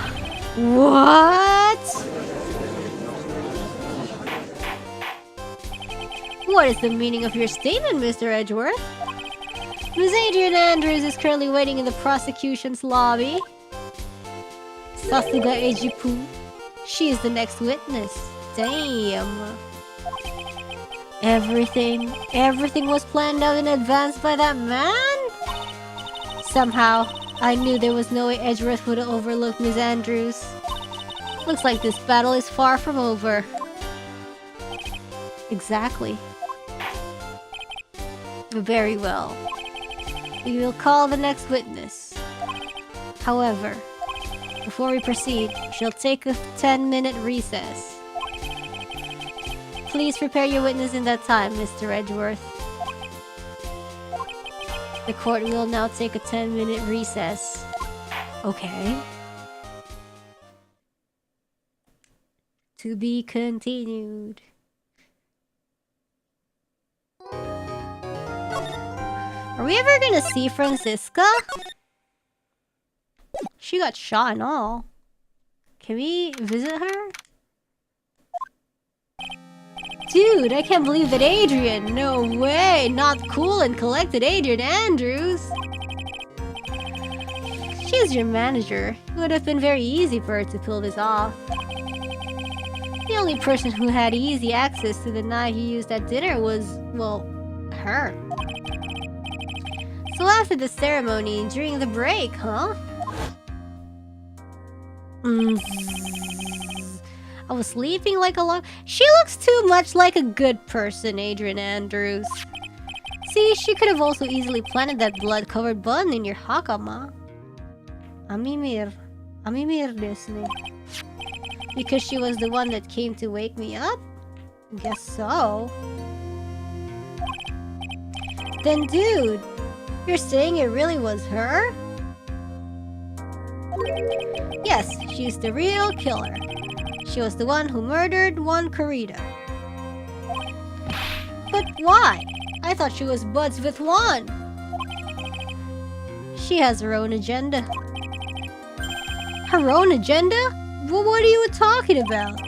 What is the meaning of your statement, Mr. Edgeworth? Ms. Adrian Andrews is currently waiting in the prosecution's lobby. Sasuga Ejipu. She is the next witness. Damn. Everything was planned out in advance by that man? Somehow, I knew there was no way Edgeworth would have overlooked Ms. Andrews. Looks like this battle is far from over. Exactly. Very well. We will call the next witness. However, before we proceed, we shall take a 10-minute recess. Please prepare your witness in that time, Mr. Edgeworth. The court will now take a 10-minute recess. Okay. To be continued. Are we ever gonna see Francisca? She got shot and all. Can we visit her? Dude, I can't believe that Adrian. No way. Not cool and collected Adrian Andrews. She's your manager. It would have been very easy for her to pull this off. The only person who had easy access to the knife you used at dinner was, well, her. So after the ceremony, during the break, huh? I was sleeping like a log. She looks too much like a good person, Adrian Andrews. See, she could have also easily planted that blood-covered bun in your hakama. Amimir desu ne. Because she was the one that came to wake me up? Guess so. Then dude, you're saying it really was her? Yes, she's the real killer. She was the one who murdered one Kurita. But why? I thought she was buds with Juan. She has her own agenda. Her own agenda? Well, what are you talking about?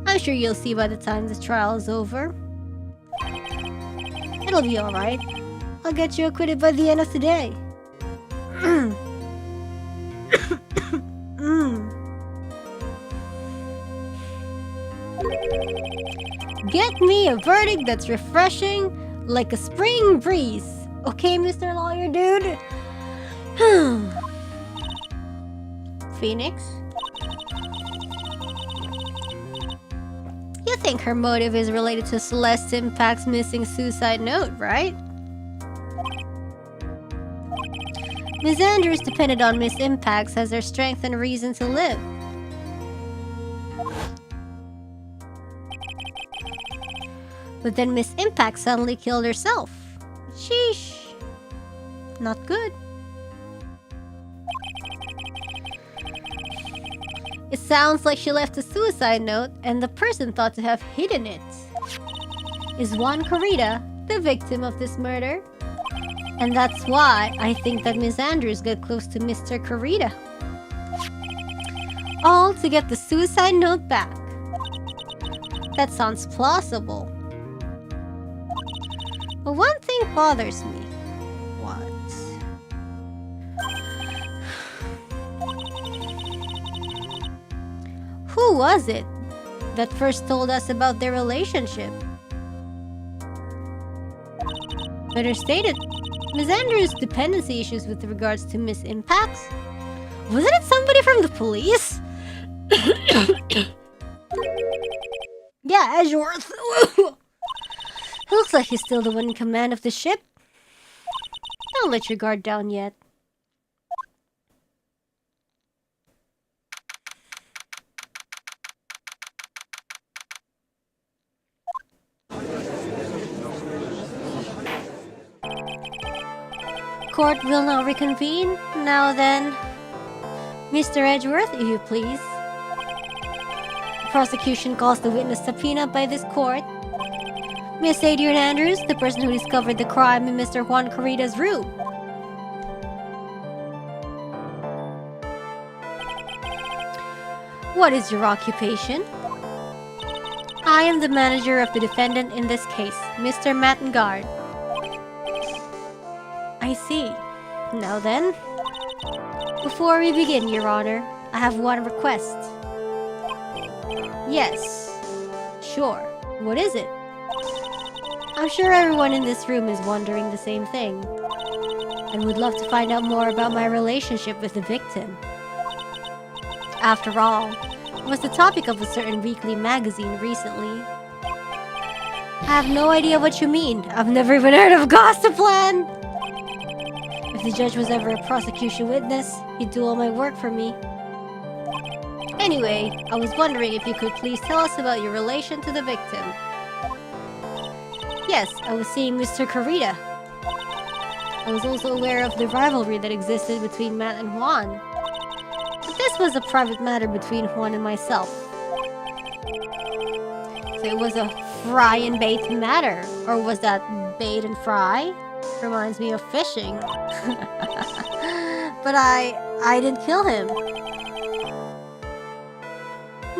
I'm sure you'll see by the time this trial is over. It'll be alright. I'll get you acquitted by the end of today. Get me a verdict that's refreshing like a spring breeze. Okay, Mr. Lawyer Dude? Phoenix? You think her motive is related to Celeste Impact's missing suicide note, right? Miss Andrews depended on Miss Impacts as her strength and reason to live. But then Miss Impact suddenly killed herself. Sheesh. Not good. It sounds like she left a suicide note, and the person thought to have hidden it. Is Juan Corrida the victim of this murder? And that's why I think that Miss Andrews got close to Mr. Corrida. All to get the suicide note back. That sounds plausible. But one thing bothers me. What? Who was it that first told us about their relationship? Better stated, Miss Andrews' dependency issues with regards to Miss Impacts? Wasn't it somebody from the police? Yeah, Edgeworth. Looks like he's still the one in command of the ship. Don't let your guard down yet. Court will now reconvene. Now then, Mr. Edgeworth, if you please. The prosecution calls the witness subpoenaed by this court. Miss Adrian Andrews, the person who discovered the crime in Mr. Juan Corrida's room. What is your occupation? I am the manager of the defendant in this case, Mr. Mattengard. I see. Now then, before we begin, Your Honor, I have one request. Yes. Sure. What is it? I'm sure everyone in this room is wondering the same thing, and would love to find out more about my relationship with the victim. After all, it was the topic of a certain weekly magazine recently. I have no idea what you mean. I've never even heard of Gossipland! If the judge was ever a prosecution witness, he'd do all my work for me. Anyway, I was wondering if you could please tell us about your relation to the victim. Yes, I was seeing Mr. Corrida. I was also aware of the rivalry that existed between Matt and Juan. But this was a private matter between Juan and myself. So it was a fry and bait matter. Or was that bait and fry? Reminds me of fishing. But I didn't kill him.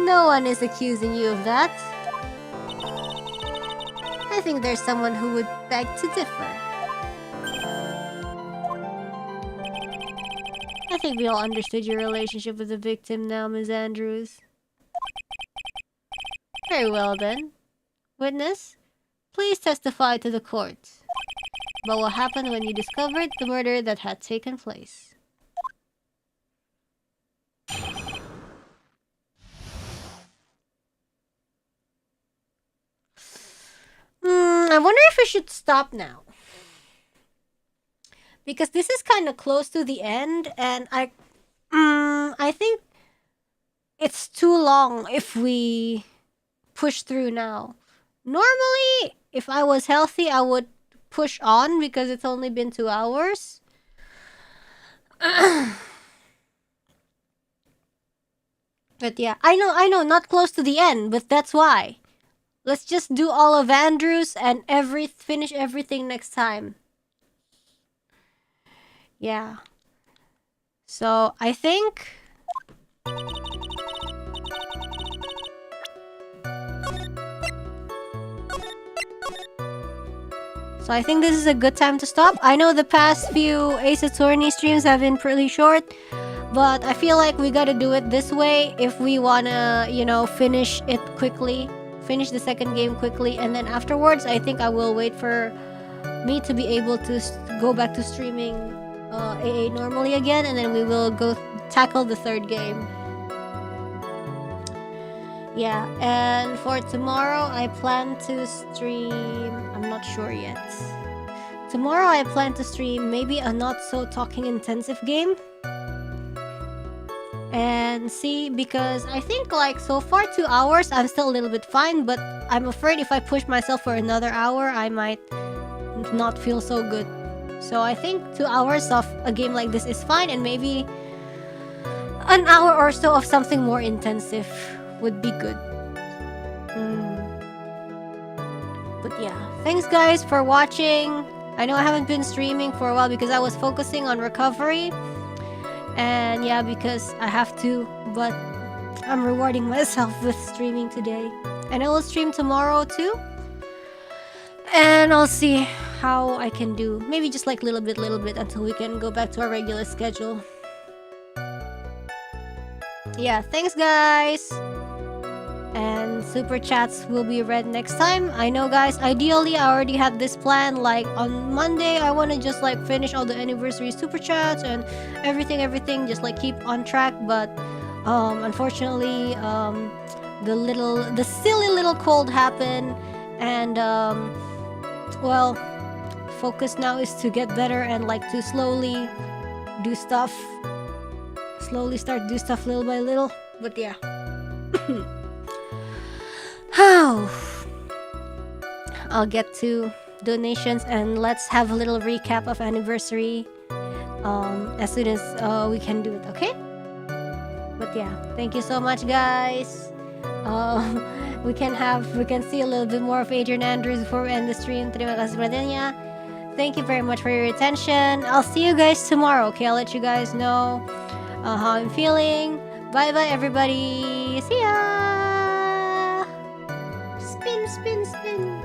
No one is accusing you of that. I think there's someone who would beg to differ. I think we all understood your relationship with the victim now, Ms. Andrews. Very well then. Witness, please testify to the court about what happened when you discovered the murder that had taken place. I wonder if we should stop now. Because this is kind of close to the end, and I think it's too long if we push through now. Normally, if I was healthy, I would push on because it's only been 2 hours. But yeah, I know, not close to the end, but that's why. Let's just do all of Andrews and finish everything next time. Yeah. So, I think... So I think this is a good time to stop. I know the past few Ace Attorney streams have been pretty short, but I feel like we gotta do it this way if we wanna, you know, finish it quickly. Finish the second game quickly, and then afterwards, I think I will wait for me to be able to go back to streaming AA normally again, and then we will go tackle the third game. Yeah, and for tomorrow, I plan to stream... I'm not sure yet. Tomorrow I plan to stream maybe a not so talking intensive game. And see, because I think like so far 2 hours I'm still a little bit fine, but I'm afraid if I push myself for another hour I might not feel so good. So I think 2 hours of a game like this is fine, and maybe an hour or so of something more intensive would be good. But yeah, thanks guys for watching. I know I haven't been streaming for a while because I was focusing on recovery. And yeah, because I have to, but I'm rewarding myself with streaming today. And I will stream tomorrow too. And I'll see how I can do. Maybe just like little bit until we can go back to our regular schedule. Yeah, thanks guys. And super chats will be read next time. I know guys, ideally I already had this plan, like on Monday I want to just like finish all the anniversary super chats and everything, just like keep on track, but unfortunately the silly little cold happened, and well, focus now is to get better and like to slowly start do stuff little by little. But yeah. I'll get to donations and let's have a little recap of anniversary as soon as we can do it, okay? But yeah, thank you so much guys. We can see a little bit more of Adrian Andrews before we end the stream. Terima kasih padanya. Thank you very much for your attention. I'll see you guys tomorrow, okay? I'll let you guys know how I'm feeling. Bye bye everybody. See ya. Spin, spin, spin.